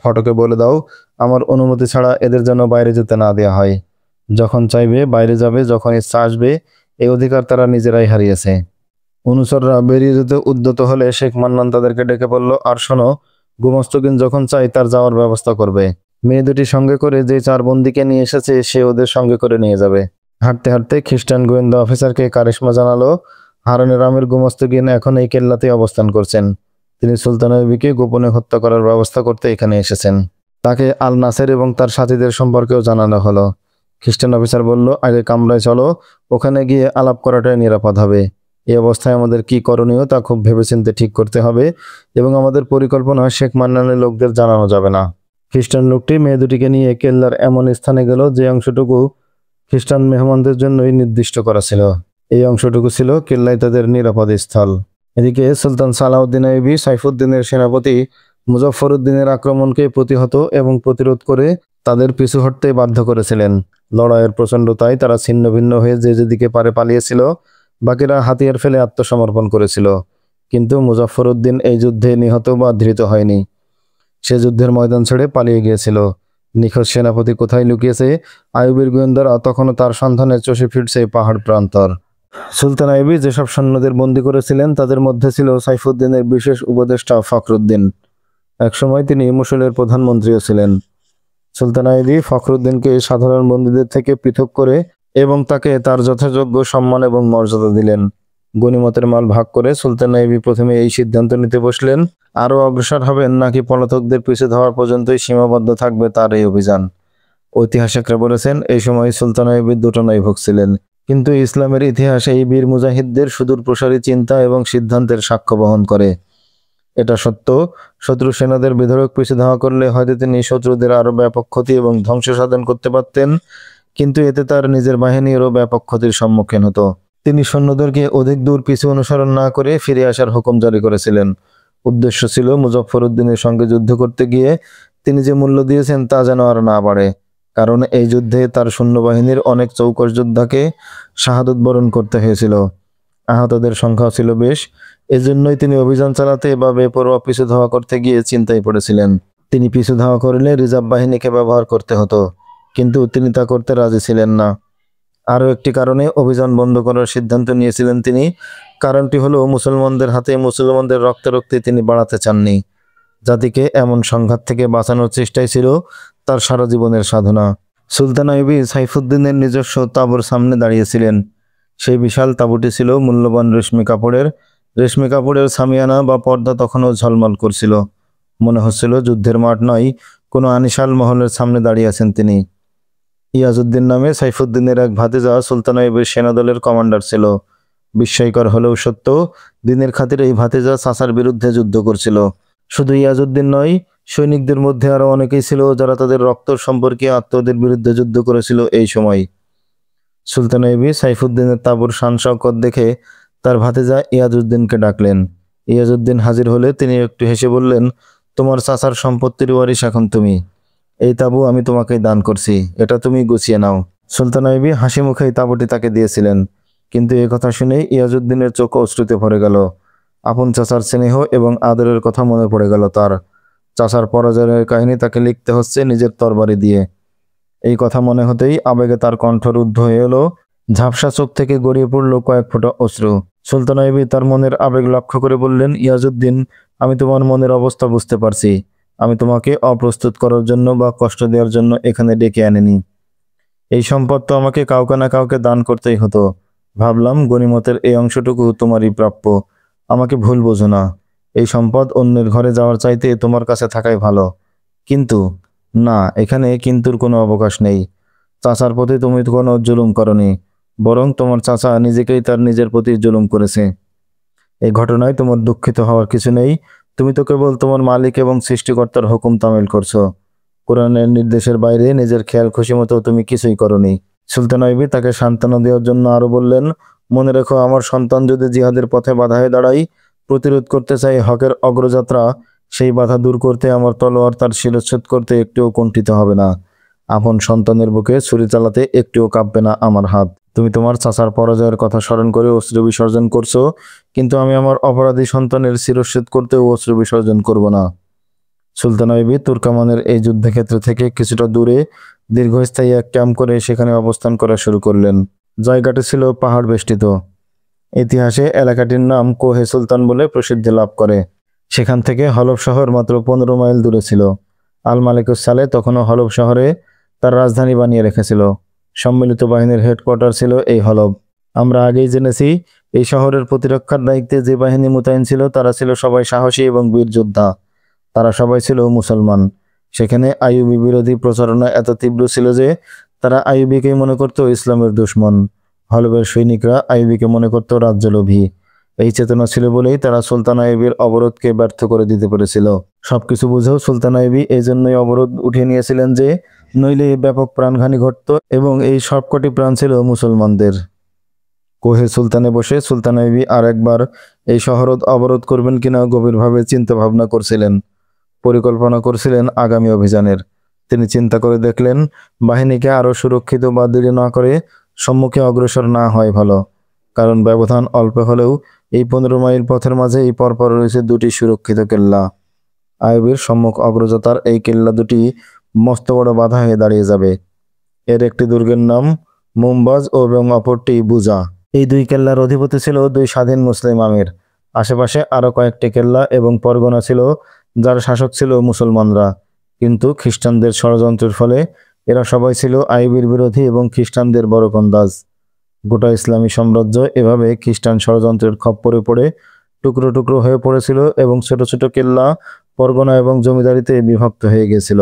ফটকে বলে দাও, আমার অনুমতি ছাড়া এদের যেন বাইরে যেতে না দেওয়া হয়। যখন চাইবে বাইরে যাবে, যখন ইচ্ছা আসবে, এই অধিকার তারা নিজেরাই হারিয়েছে। অনুচররা বেরিয়ে যেতে উদ্যত হলে শেখ মান্নান তাদেরকে ডেকে বলল, আর শোনো, গুমস্তগিন যখন চাই তার যাওয়ার ব্যবস্থা করবে। মেয়ে দুটি সঙ্গে করে যে 4 বন্দীকে নিয়ে এসেছে সে ওদের সঙ্গে করে নিয়ে যাবে। হাঁটতে হাঁটতে খ্রিস্টান গোয়েন্দা অফিসারকে কারিশমা জানালো, হারুনের আমির গুমস্তগিন এখন এই কেল্লাতে অবস্থান করছেন। তিনি সুলতান আইয়ুবীকে গোপনে হত্যা করার ব্যবস্থা করতে এখানে এসেছেন। তাকে আল নাসের এবং তার সাথীদের সম্পর্কেও জানানো হলো। খ্রিস্টান অফিসার বলল, আগে কামরায় চলো, ওখানে গিয়ে আলাপ করাটাই নিরাপদ হবে। এই অবস্থায় আমাদের কি করণীয় তা খুব ভেবেচিন্তে ঠিক করতে হবে, এবং আমাদের পরিকল্পনা শেখ মান্নানের লোকদের জানানো যাবে না। খ্রিস্টান লোকটি মেয়ে দুটিকে নিয়ে কেল্লার এমন স্থানে গেল যে অংশটুকু খ্রিস্টান মেহমানদের জন্যই নির্দিষ্ট করা ছিল। এই অংশটুকু ছিল কেল্লায় তাদের নিরাপদ স্থল। এদিকে সুলতান সালাউদ্দিন আইয়ুবী সাইফুদ্দিনের সেনাপতি মুজফফরউদ্দিনের আক্রমণকে প্রতিহত এবং প্রতিরোধ করে তাদের পিছু হটতে বাধ্য করেছিলেন। লড়াইয়ের প্রচণ্ডতায় তারা ছিন্ন ভিন্ন হয়ে যে যেদিকে পারে পালিয়েছিল, বাকিরা হাতিয়ার ফেলে আত্মসমর্পণ করেছিল। কিন্তু মুজফফরউদ্দিন এই যুদ্ধে নিহত বা ধৃত হয়নি। সে যুদ্ধের ময়দান ছেড়ে পালিয়ে গিয়েছিল। নিখোঁজ সেনাপতি কোথায় লুকিয়েছে, আইয়ুবীর গোয়েন্দারা তখনও তার সন্ধানে চষে ফিরছে পাহাড় প্রান্তর। সুলতান আইয়ুবী যেসব সৈন্যদের বন্দী করেছিলেন তাদের মধ্যে ছিল সাইফুদ্দিনের বিশেষ উপদেষ্টা ফখরুদ্দিন। একসময় তিনি মুসুলের প্রধানমন্ত্রীও ছিলেন। সুলতান আইয়ুবী ফখরুদ্দিনকে সাধারণ বন্দীদের থেকে পৃথক করে এবং তাকে তার যথাযোগ্য সম্মান এবং মর্যাদা দিলেন। গনিমতের মাল ভাগ করে সুলতান আইয়ুবী প্রথমে এই সিদ্ধান্ত নিতে বসলেন, আরও অগ্রসর হবেন নাকি পলাতকদের পিছু ধাওয়া পর্যন্তই সীমাবদ্ধ থাকবে তার এই অভিযান। ঐতিহাসিকরা বলেছেন এই সময় সুলতান আইয়ুবী দুটনায় ভুগছিলেন, কিন্তু ইসলামের ইতিহাসে এই বীর মুজাহিদদের সুদূর প্রসারী চিন্তা এবং সিদ্ধান্তের সাক্ষ্য বহন করে। এটা সত্য, শত্রু সেনাদের বিধরক পিছু ধাওয়া করলে হয়তো তিনি শত্রুদের আরও ব্যাপক ক্ষতি এবং ধ্বংস সাধন করতে পারতেন, কিন্তু এতে তার নিজের বাহিনীরও ব্যাপক ক্ষতির সম্মুখীন হতো। তিনি সৈন্যদেরকে অধিক দূর পিছু অনুসরণ না করে ফিরে আসার হুকুম জারি করেছিলেন। উদ্দেশ্য ছিল মুজফফর উদ্দিনের সঙ্গে যুদ্ধ করতে গিয়ে তিনি যে মূল্য দিয়েছেন তা যেন আর না বাড়ে, কারণ এই যুদ্ধে তার সৈন্যবাহিনীর অনেক চৌকস যোদ্ধাকে শাহাদত বরণ করতে হয়েছিল। আহতদের সংখ্যাও ছিল বেশ। এজন্যই তিনি অভিযান চালাতে বা বেপরোয়া পিছু ধাওয়া করতে গিয়ে চিন্তায় পড়েছিলেন। তিনি পিছু ধাওয়া করলে রিজার্ভ বাহিনীকে ব্যবহার করতে হতো, কিন্তু তিনি তা করতে রাজি ছিলেন না। আরও একটি কারণে অভিযান বন্ধ করার সিদ্ধান্ত নিয়েছিলেন তিনি। কারণটি হলো মুসলমানদের হাতে মুসলমানদের রক্তারক্তি তিনি বাড়াতে চাননি। জাতিকে এমন সংঘাত থেকে বাঁচানোর চেষ্টাই ছিল তার সারা জীবনের সাধনা। সুলতান আইয়ুবী সাইফুদ্দিনের নিজস্ব তাঁবুর সামনে দাঁড়িয়েছিলেন। সেই বিশাল তাঁবুটি ছিল মূল্যবান রেশমি কাপড়ের সামিয়ানা বা পর্দা তখনও ঝলমল করছিল। মনে হচ্ছিল যুদ্ধের মাঠ নয়, কোনো আনিশাল মহলের সামনে দাঁড়িয়ে আছেন তিনি। ইয়াজউদ্দিন নামে সাইফুদ্দিনের এক ভাতিজা সুলতান আইয়ুবের সেনাদলের কমান্ডার ছিল। বিস্ময়কর হলেও সত্য, দিনের খাতিরে এই ভাতিজা চাচার বিরুদ্ধে যুদ্ধ করছিল। শুধু ইয়াজউদ্দিন নয়, সৈনিকদের মধ্যে আরও অনেকেই ছিল যারা তাদের রক্ত সম্পর্কে আত্মীয়দের বিরুদ্ধে যুদ্ধ করেছিল এই সময়। সুলতান আইয়ুবী সাইফুদ্দিনের তাঁবুর শান শওকত দেখে তার ভাতিজা ইয়াজউদ্দিনকে ডাকলেন। ইয়াজউদ্দিন হাজির হলে তিনি একটু হেসে বললেন, তোমার চাচার সম্পত্তির ওয়ারিশ এখন তুমি। এই তাঁবু আমি তোমাকে দান করছি, এটা তুমি গুছিয়ে নাও। সুলতান আইয়ুবী হাসি মুখেই তাঁবুটি তাকে দিয়েছিলেন, কিন্তু এ কথা শুনেই ইয়াজউদ্দিনের চোখ অশ্রুতে ভরে গেল। আপন চাচার স্নেহ এবং আদরের কথা মনে পড়ে গেল তার। চাচার পরাজয়ের কাহিনী তাকে লিখতে হচ্ছে নিজের তরবারি দিয়ে। এই কথা মনে হতেই আবেগে তার কণ্ঠ রুদ্ধ হয়ে এলো, ঝাপসা চোখ থেকে গড়িয়ে পড়ল কয়েক ফোঁটা অশ্রু। সুলতান আইয়ুবী তার মনের আবেগ লক্ষ্য করে বললেন, ইয়াজউদ্দিন, আমি তোমার মনের অবস্থা বুঝতে পারছি। আমি তোমাকে অপ্রস্তুত করার জন্য বা কষ্ট দেওয়ার জন্য এখানে ডেকে আনিনি। এই সম্পদ তো আমাকে কাউকে না কাউকে দান করতেই হতো। ভাবলাম গনিমতের এই অংশটুকু তোমারই প্রাপ্য। আমাকে ভুল বোঝো না। এই সম্পদ অন্যের ঘরে যাওয়ার চাইতে তোমার কাছে থাকাই ভালো। কিন্তু না, এখানে কিন্তুর কোনো অবকাশ নেই। চাচার প্রতি তুমি কোনো জুলুম করনি, বরং তোমার চাচা নিজেকেই তার নিজের প্রতি জুলুম করেছে। এই ঘটনায় তোমার দুঃখিত হওয়ার কিছু নেই। তুমি তো কেবল তোমার মালিক এবং সৃষ্টিকর্তার হুকুম তামিল করছো। কোরআনের নির্দেশের বাইরে নিজের খেয়াল খুশি মতো তুমি কিছুই করনি। সুলতান আইয়ুবী তাকে সান্ত্বনা দেওয়ার জন্য আরো বললেন, মনে রেখো, আমার সন্তান যদি জিহাদের পথে বাধা হয়ে দাঁড়ায়, প্রতিরোধ করতে চাই হকের অগ্রযাত্রা, সেই বাধা দূর করতে আমার তলোয়ার তার শিরচ্ছেদ করতে একটুও কুণ্ঠিত হবে না। আপন সন্তানের বুকে ছুরি চালাতে একটুও কাঁপবে না আমার হাত। তুমি তোমার চাচার পরাজয়ের কথা স্মরণ করে অশ্রু বিসর্জন করছো, কিন্তু আমি আমার অপরাধী সন্তানের শিরচ্ছেদ করতেও অশ্রু বিসর্জন করব না। সুলতান আইয়ুবী তুর্কামানের এই যুদ্ধক্ষেত্র থেকে কিছুটা দূরে দীর্ঘস্থায়ী এক ক্যাম্প করে সেখানে অবস্থান করা শুরু করলেন। জায়গাটি ছিল পাহাড় বেষ্টিত। ইতিহাসে এলাকাটির নাম কোহে সুলতান বলে প্রসিদ্ধি লাভ করে। সেখান থেকে হলব শহর মাত্র 15 মাইল দূরে ছিল। আল মালিকুস সালেহ তখনও হলব শহরে তার রাজধানী বানিয়ে রেখেছিল। সম্মিলিত বাহিনীর হেডকোয়ার্টার ছিল এই হলব। আমরা আগেই জেনেছি, এই শহরের প্রতিরক্ষার দায়িত্বে যে বাহিনী মোতায়েন ছিল তারা ছিল সবাই সাহসী এবং বীর যোদ্ধা। তারা সবাই ছিল মুসলমান। সেখানে আইয়ুবী বিরোধী প্রচারণা এত তীব্র ছিল যে তারা আইয়ুবীকেই মনে করত ইসলামের দুশমন। হলবের সৈনিকরা আইয়ুবীকে মনে করত রাজ্যলোভী। এই চেতনা ছিল বলেই তারা সুলতান আইয়ুবীর অবরোধকে ব্যর্থ করে দিতে পেরেছিল। সবকিছু বুঝেও সুলতান আইয়ুবী এই জন্যই অবরোধ উঠিয়ে নিয়েছিলেন যে নইলে ব্যাপক প্রাণহানি ঘটত, এবং এই সবকটি প্রাণ ছিল মুসলমানদের। কোহে সুলতানে বসে সুলতান আইয়ুবী আর একবার এই শহরত অবরোধ করবেন কিনা গভীরভাবে চিন্তা ভাবনা করছিলেন, পরিকল্পনা করছিলেন আগামী অভিযানের। তিনি চিন্তা করে দেখলেন, বাহিনীকে আরও সুরক্ষিত বা দেরি না করে সম্মুখে অগ্রসর না হয় ভালো, কারণ ব্যবধান অল্প হলেও এই 15 মাইল পথের মাঝে এই পরপর রয়েছে দুটি সুরক্ষিত কেল্লা। আইয়ুবীর সম্মুখ অগ্রযাত্রার এই কেল্লা দুটি মস্ত বড় বাধা হয়ে দাঁড়িয়ে যাবে। এর একটি দুর্গের নাম মুমবাজ এবং অপরটি বুজা। এই দুই কেল্লার অধিপতি ছিল দুই স্বাধীন মুসলিম আমির। আশেপাশে আরও কয়েকটি কেল্লা এবং পরগনা ছিল যার শাসক ছিল মুসলমানরা, কিন্তু খ্রিস্টানদের ষড়যন্ত্রের ফলে এরা সবাই ছিল আইয়ুবীর বিরোধী এবং খ্রিস্টানদের বড় কন্দাজ। গোটা ইসলামী সাম্রাজ্য এভাবে খ্রিস্টান ষড়যন্ত্রের খপ্পরে পড়ে টুকরো টুকরো হয়ে পড়েছিল এবং ছোট ছোট কেল্লা, পরগনা এবং জমিদারিতে বিভক্ত হয়ে গিয়েছিল।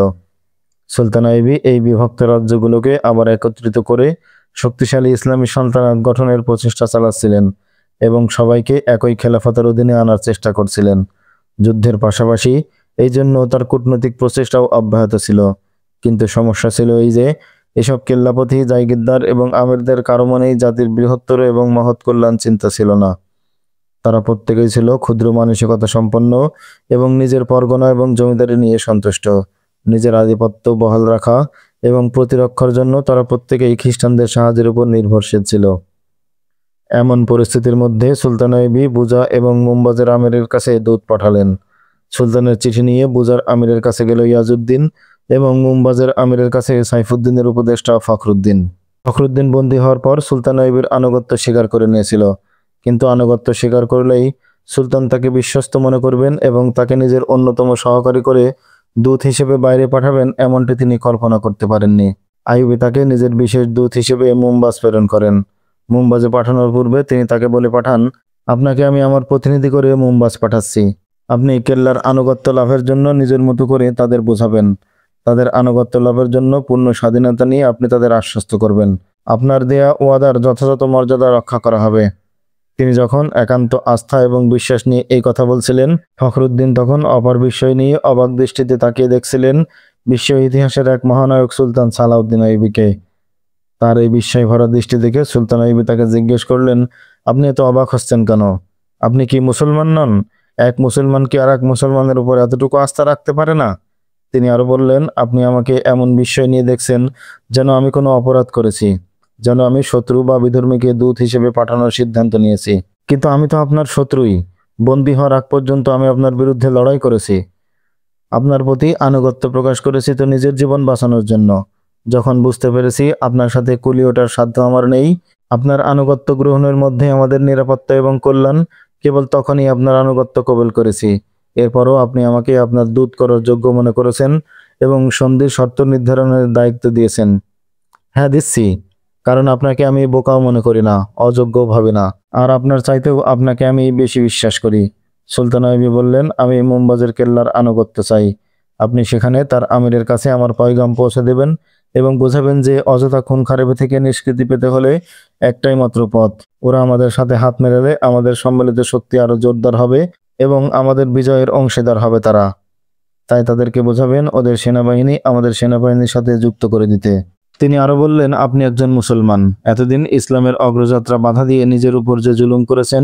সুলতান আইয়ুবী এই বিভক্ত রাজ্যগুলোকে আবার একত্রিত করে শক্তিশালী ইসলামী সালতানাত গঠনের প্রচেষ্টা চালাচ্ছিলেন এবং সবাইকে একই খেলাফতের অধীনে আনার চেষ্টা করছিলেন। যুদ্ধের পাশাপাশি এই জন্য তার কূটনৈতিক প্রচেষ্টাও অব্যাহত ছিল। কিন্তু সমস্যা ছিল এই যে এসব কেল্লাপতি, জায়গিরদার এবং আমিরদের কারো মনেই জাতির বৃহত্তর এবং মহৎ কল্যাণ চিন্তা ছিল না। তারা প্রত্যেকেই ছিল ক্ষুদ্র মানসিকতা সম্পন্ন এবং নিজের পরগনা এবং জমিদারি নিয়ে সন্তুষ্ট। নিজের আধিপত্য বহাল রাখা এবং প্রতিরক্ষার জন্য তারা প্রত্যেকেই খ্রিস্টানদের সাহায্যের উপর নির্ভরশীল ছিল। এমন পরিস্থিতির মধ্যে সুলতান আইয়ুবী বুজা এবং মুমবাজের আমিরের কাছে দূত পাঠালেন। সুলতানের চিঠি নিয়ে বুজার আমিরের কাছে গেল ইয়াজউদ্দিন এবং মুমবাজের আমিরের কাছে সাইফুদ্দিনের উপদেষ্টা ফখরুদ্দিন। ফখরুদ্দিন বন্দী হওয়ার পর সুলতান আইয়ুবীর আনুগত্য স্বীকার করে নিয়েছিল, কিন্তু আনুগত্য স্বীকার করলেই সুলতান তাকে বিশ্বস্ত মনে করবেন এবং তাকে নিজের অন্যতম সহকারী করে দূত হিসেবে বাইরে পাঠাবেন এমনটি তিনি কল্পনা করতে পারেননি। আইয়ুবী তাকে নিজের বিশেষ দূত হিসেবে মুমবাজ প্রেরণ করেন। মুমবাজে পাঠানোর পূর্বে তিনি তাকে বলে পাঠান, আপনাকে আমি আমার প্রতিনিধি করে মুমবাজ পাঠাচ্ছি। আপনি কেল্লার আনুগত্য লাভের জন্য নিজের মতো করে তাদের বোঝাবেন। তাদের আনুগত্য লাভের জন্য পূর্ণ স্বাধীনতা নিয়ে আপনি তাদের আশ্বস্ত করবেন। আপনার দেয়া ওয়াদার যথাযথ মর্যাদা রক্ষা করা হবে। তিনি যখন একান্ত আস্থা এবং বিশ্বাস নিয়ে এই কথা বলছিলেন, ফখরুদ্দিন তখন অপার বিস্ময় নিয়ে অবাক দৃষ্টিতে তাকিয়ে দেখছিলেন বিশ্ব ইতিহাসের এক মহানায়ক সুলতান সালাউদ্দিন আইয়ুবীকে। তার এই বিস্ময় ভরা দৃষ্টি দেখে সুলতান আইয়ুবী তাকে জিজ্ঞেস করলেন, আপনি এত অবাক হচ্ছেন কেন? আপনি কি মুসলমান নন? এক মুসলমান কি আর এক মুসলমানের উপর এতটুকু আস্থা রাখতে পারে না? তিনি আরো বললেন, আপনি আমাকে এমন বিস্ময় নিয়ে দেখছেন যেন আমি কোনো অপরাধ করেছি, যেন আমি শত্রু বা বিধর্মীকে দূত হিসেবে পাঠানোর সিদ্ধান্ত নিয়েছি। কিন্তু আমি তো আপনার শত্রুই। বন্দী হওয়ার আগ পর্যন্ত আমি আপনার বিরুদ্ধে লড়াই করেছি। আপনার প্রতি আনুগত্য প্রকাশ করেছি তো নিজের জীবন বাঁচানোর জন্য। যখন বুঝতে পেরেছি আপনার সাথে কুলি ওঠার সাধ্য আমার নেই, আপনার আনুগত্য গ্রহণের মধ্যে আমাদের নিরাপত্তা এবং কল্যাণ, কেবল তখনই আপনার আনুগত্য কবুল করেছি। এরপরও আপনি আমাকে আপনার দূত করার যোগ্য মনে করেছেন এবং সন্ধির শর্ত নির্ধারণের দায়িত্ব দিয়েছেন। হ্যাঁ, দিচ্ছি, কারণ আপনাকে আমি বোকাও মনে করি না, অযোগ্য ভাবি না, আর আপনার চাইতেও আপনাকে আমি বেশি বিশ্বাস করি। সুলতান আইয়ুবী বললেন, আমি মুমবাজের কেল্লার আনুগত্য চাই। আপনি সেখানে তার আমিরের কাছে আমার পয়গাম পৌঁছে দেবেন এবং বোঝাবেন যে অযথা খুন খারাপি থেকে নিষ্কৃতি পেতে হলে একটাই মাত্র পথ। ওরা আমাদের সাথে হাত মেলালে আমাদের সম্মিলিত শক্তি আরো জোরদার হবে এবং আমাদের বিজয়ের অংশীদার হবে তারা। তাই তাদেরকে বোঝাবেন ওদের সেনাবাহিনী আমাদের সেনাবাহিনীর সাথে যুক্ত করে দিতে। তিনি আরো বললেন, আপনি একজন মুসলমান। এতদিন ইসলামের অগ্রযাত্রা বাধা দিয়ে নিজের উপর যে জুলুম করেছেন,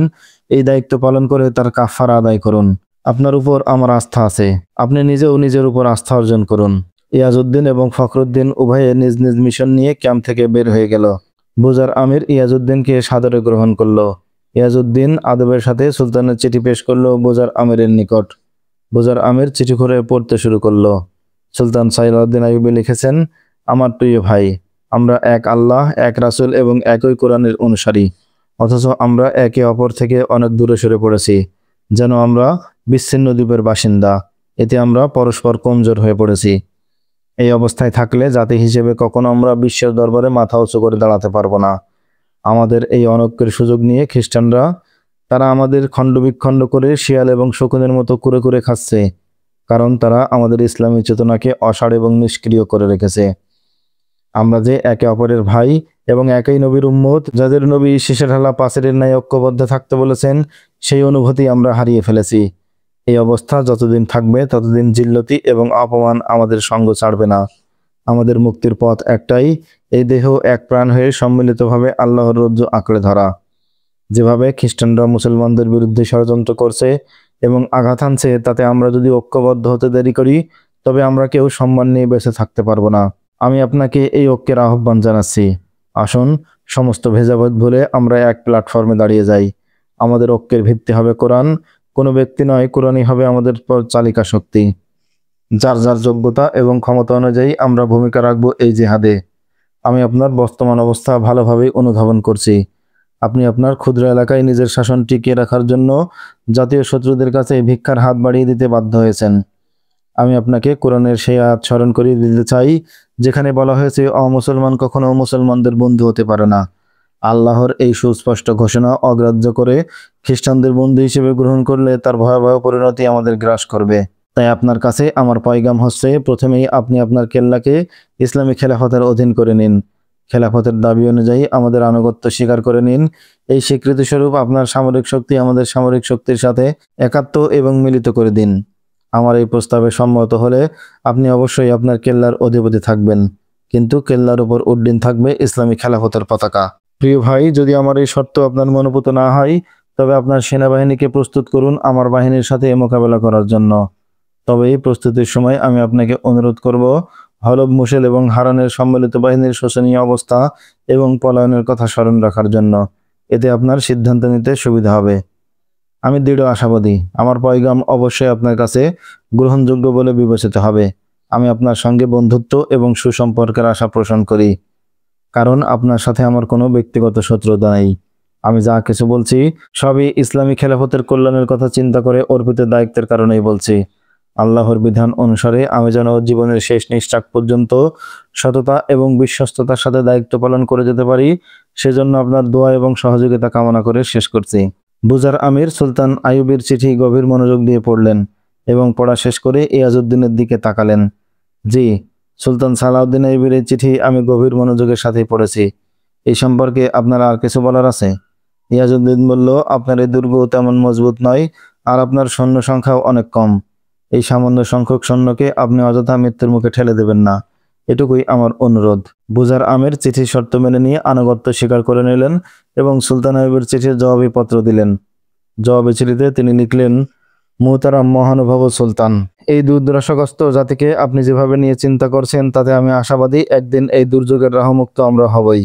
এই দায়িত্ব পালন করে তার কাফারা আদায় করুন। আপনার উপর আমার আস্থা আছে। আপনি নিজেও নিজের উপর আস্থা অর্জন করুন। ইয়াজউদ্দিন এবং ফখরুদ্দিন উভয়ে নিজ নিজ মিশন নিয়ে ক্যাম্প থেকে বের হয়ে গেল। বুজার আমির ইয়াজউদ্দিনকে সাদরে গ্রহণ করল। ইয়াজউদ্দিন আদবের সাথে সুলতানের চিঠি পেশ করলো বুজার আমিরের নিকট। বুজার আমির চিঠি করে পড়তে শুরু করলো। সুলতান সালাউদ্দিন আইয়ুবী লিখেছেন, আমার প্রিয় ভাই, আমরা এক আল্লাহ, এক রাসূল এবং একই কোরআনের অনুসারী, অথচ আমরা একে অপর থেকে অনেক দূরে সরে পড়েছি, যেন আমরা বিচ্ছিন্ন দ্বীপের বাসিন্দা। এতে আমরা পরস্পর কমজোর হয়ে পড়েছি। এই অবস্থায় থাকলে জাতি হিসেবে কখনো আমরা বিশ্বের দরবারে মাথা উঁচু করে দাঁড়াতে পারবো না। আমাদের এই অনৈক্যের সুযোগ নিয়ে খ্রিস্টানরা, তারা আমাদের খণ্ডবিখণ্ড করে শিয়াল এবং শকুনের মতো কুরে কুরে খাচ্ছে, কারণ তারা আমাদের ইসলামী চেতনাকে অসাড় এবং নিষ্ক্রিয় করে রেখেছে। আমরা যে একে অপরের ভাই এবং একই নবীর উম্মত, যাদের নবী শীষে ঢালা পাঁচিলের ন্যায় ঐক্যবদ্ধ থাকতে বলেছেন, সেই অনুভূতি আমরা হারিয়ে ফেলেছি। এই অবস্থা যতদিন থাকবে ততদিন জিল্লতি এবং অপমান আমাদের সঙ্গ ছাড়বে না। আমাদের মুক্তির পথ একটাই, এই দেহ এক প্রাণ হয়ে সম্মিলিতভাবে আল্লাহর রজ্জু আঁকড়ে ধরা। যেভাবে খ্রিস্টানরা মুসলমানদের বিরুদ্ধে ষড়যন্ত্র করছে এবং আঘাত হানছে, তাতে আমরা যদি ঐক্যবদ্ধ হতে দেরি করি, তবে আমরা কেউ সম্মান নিয়ে বেঁচে থাকতে পারবো না। আমি আপনাকে এই ঐক্যের আহ্বান জানাচ্ছি। আসুন, সমস্ত ভেদাভেদ ভুলে আমরা এক প্ল্যাটফর্মে দাঁড়িয়ে যাই। আমাদের ঐক্যের ভিত্তি হবে কোরআন। কোনো ব্যক্তি নয়, কোরআনই হবে আমাদের চালিকা শক্তি। যার যার যোগ্যতা এবং ক্ষমতা অনুযায়ী আমরা ভূমিকা রাখব এই জিহাদে। আমি আপনার বর্তমান অবস্থা ভালোভাবেই অনুধাবন করছি। আপনি আপনার ক্ষুদ্র এলাকায় নিজের শাসন টিকিয়ে রাখার জন্য জাতীয় শত্রুদের কাছে ভিক্ষার হাত বাড়িয়ে দিতে বাধ্য হয়েছেন। আমি আপনাকে কোরআনের সেই আয়াত স্মরণ করিয়ে দিতে চাই যেখানে বলা হয়েছে অমুসলমান কখনো মুসলমানদের বন্ধু হতে পারে না। আল্লাহর এই সুস্পষ্ট ঘোষণা অগ্রাহ্য করে খ্রিস্টানদের বন্ধু হিসেবে গ্রহণ করলে তার ভয়াবহ পরিণতি আমাদের গ্রাস করবে। তাই আপনার কাছে আমার পয়গাম হচ্ছে, প্রথমেই আপনি আপনার কেল্লাকে ইসলামী খেলাফতের অধীন করে নিন। খেলাফতের দাবি অনুযায়ী আমাদের আনুগত্য স্বীকার করে নিন। এই স্বীকৃতি স্বরূপ আপনার সামরিক শক্তি আমাদের সামরিক শক্তির সাথে একাত্ম এবং মিলিত করে দিন। আমার এই প্রস্তাবে সম্মত হলে আপনি অবশ্যই আপনার কেল্লার অধিপতি থাকবেন, কিন্তু কেল্লার উপর উড্ডীন থাকবে ইসলামী খেলাফতের পতাকা। প্রিয় ভাই, যদি আমার এই শর্ত আপনার মনোপুত না হয় তবে আপনার সেনাবাহিনীকে প্রস্তুত করুন আমার বাহিনীর সাথে মোকাবেলা করার জন্য। তবে এই প্রস্তুতির সময় আমি আপনাকে অনুরোধ করব হলব, মুশেল এবং হারানের সম্মিলিত বাহিনীর শোচনীয় অবস্থা এবং পলায়নের কথা স্মরণ রাখার জন্য। এতে আপনার সিদ্ধান্ত নিতে সুবিধা হবে। আমি দৃঢ় আশাবাদী আমার পয়গাম অবশ্যই আপনার কাছে গ্রহণযোগ্য বলে বিবেচিত হবে। আমি আপনার সঙ্গে বন্ধুত্ব এবং সুসম্পর্কের আশা পোষণ করি, কারণ আপনার সাথে আমার কোনো ব্যক্তিগত শত্রুতা নেই। আমি যা কিছু বলছি সবই ইসলামী খেলাফতের কল্যাণের কথা চিন্তা করে অর্পিত দায়িত্বের কারণেই বলছি। আল্লাহর বিধান অনুসারে আমি যেন জীবনের শেষ নিঃশ্বাস পর্যন্ত সততা এবং বিশ্বস্ততার সাথে দায়িত্ব পালন করে যেতে পারি, সেজন্য আপনার দোয়া এবং সহযোগিতা কামনা করে শেষ করছি। বুজার আমির সুলতান আইয়ুবের চিঠি গভীর মনোযোগ দিয়ে পড়লেন এবং পড়া শেষ করে ইয়াজউদ্দিনের দিকে তাকালেন। জি, সুলতান সালাউদ্দিন আইয়ুবের এই চিঠি আমি গভীর মনোযোগের সাথেই পড়েছি। এই সম্পর্কে আপনার আর কিছু বলার আছে? ইয়াজউদ্দিন বলল, আপনার এই দুর্গ তেমন মজবুত নয় আর আপনার সৈন্য সংখ্যাও অনেক কম। এই সামান্য সংখ্যক সৈন্যকে আপনি অযথা মৃত্যুর মুখে ঠেলে দেবেন না, এটুকুই আমার অনুরোধ। বুজার আমির চিঠির শর্ত মেনে নিয়ে আনুগত্য স্বীকার করে নিলেন এবং সুলতান আইয়ুবের চিঠির জবাবি পত্র দিলেন। জবাবি চিঠিতে তিনি লিখলেন, মুহতারাম মহানুভব সুলতান, এই দুর্দশাগ্রস্ত জাতিকে আপনি যেভাবে নিয়ে চিন্তা করছেন তাতে আমি আশাবাদী একদিন এই দুর্যোগের রাহমুক্ত আমরা হবই।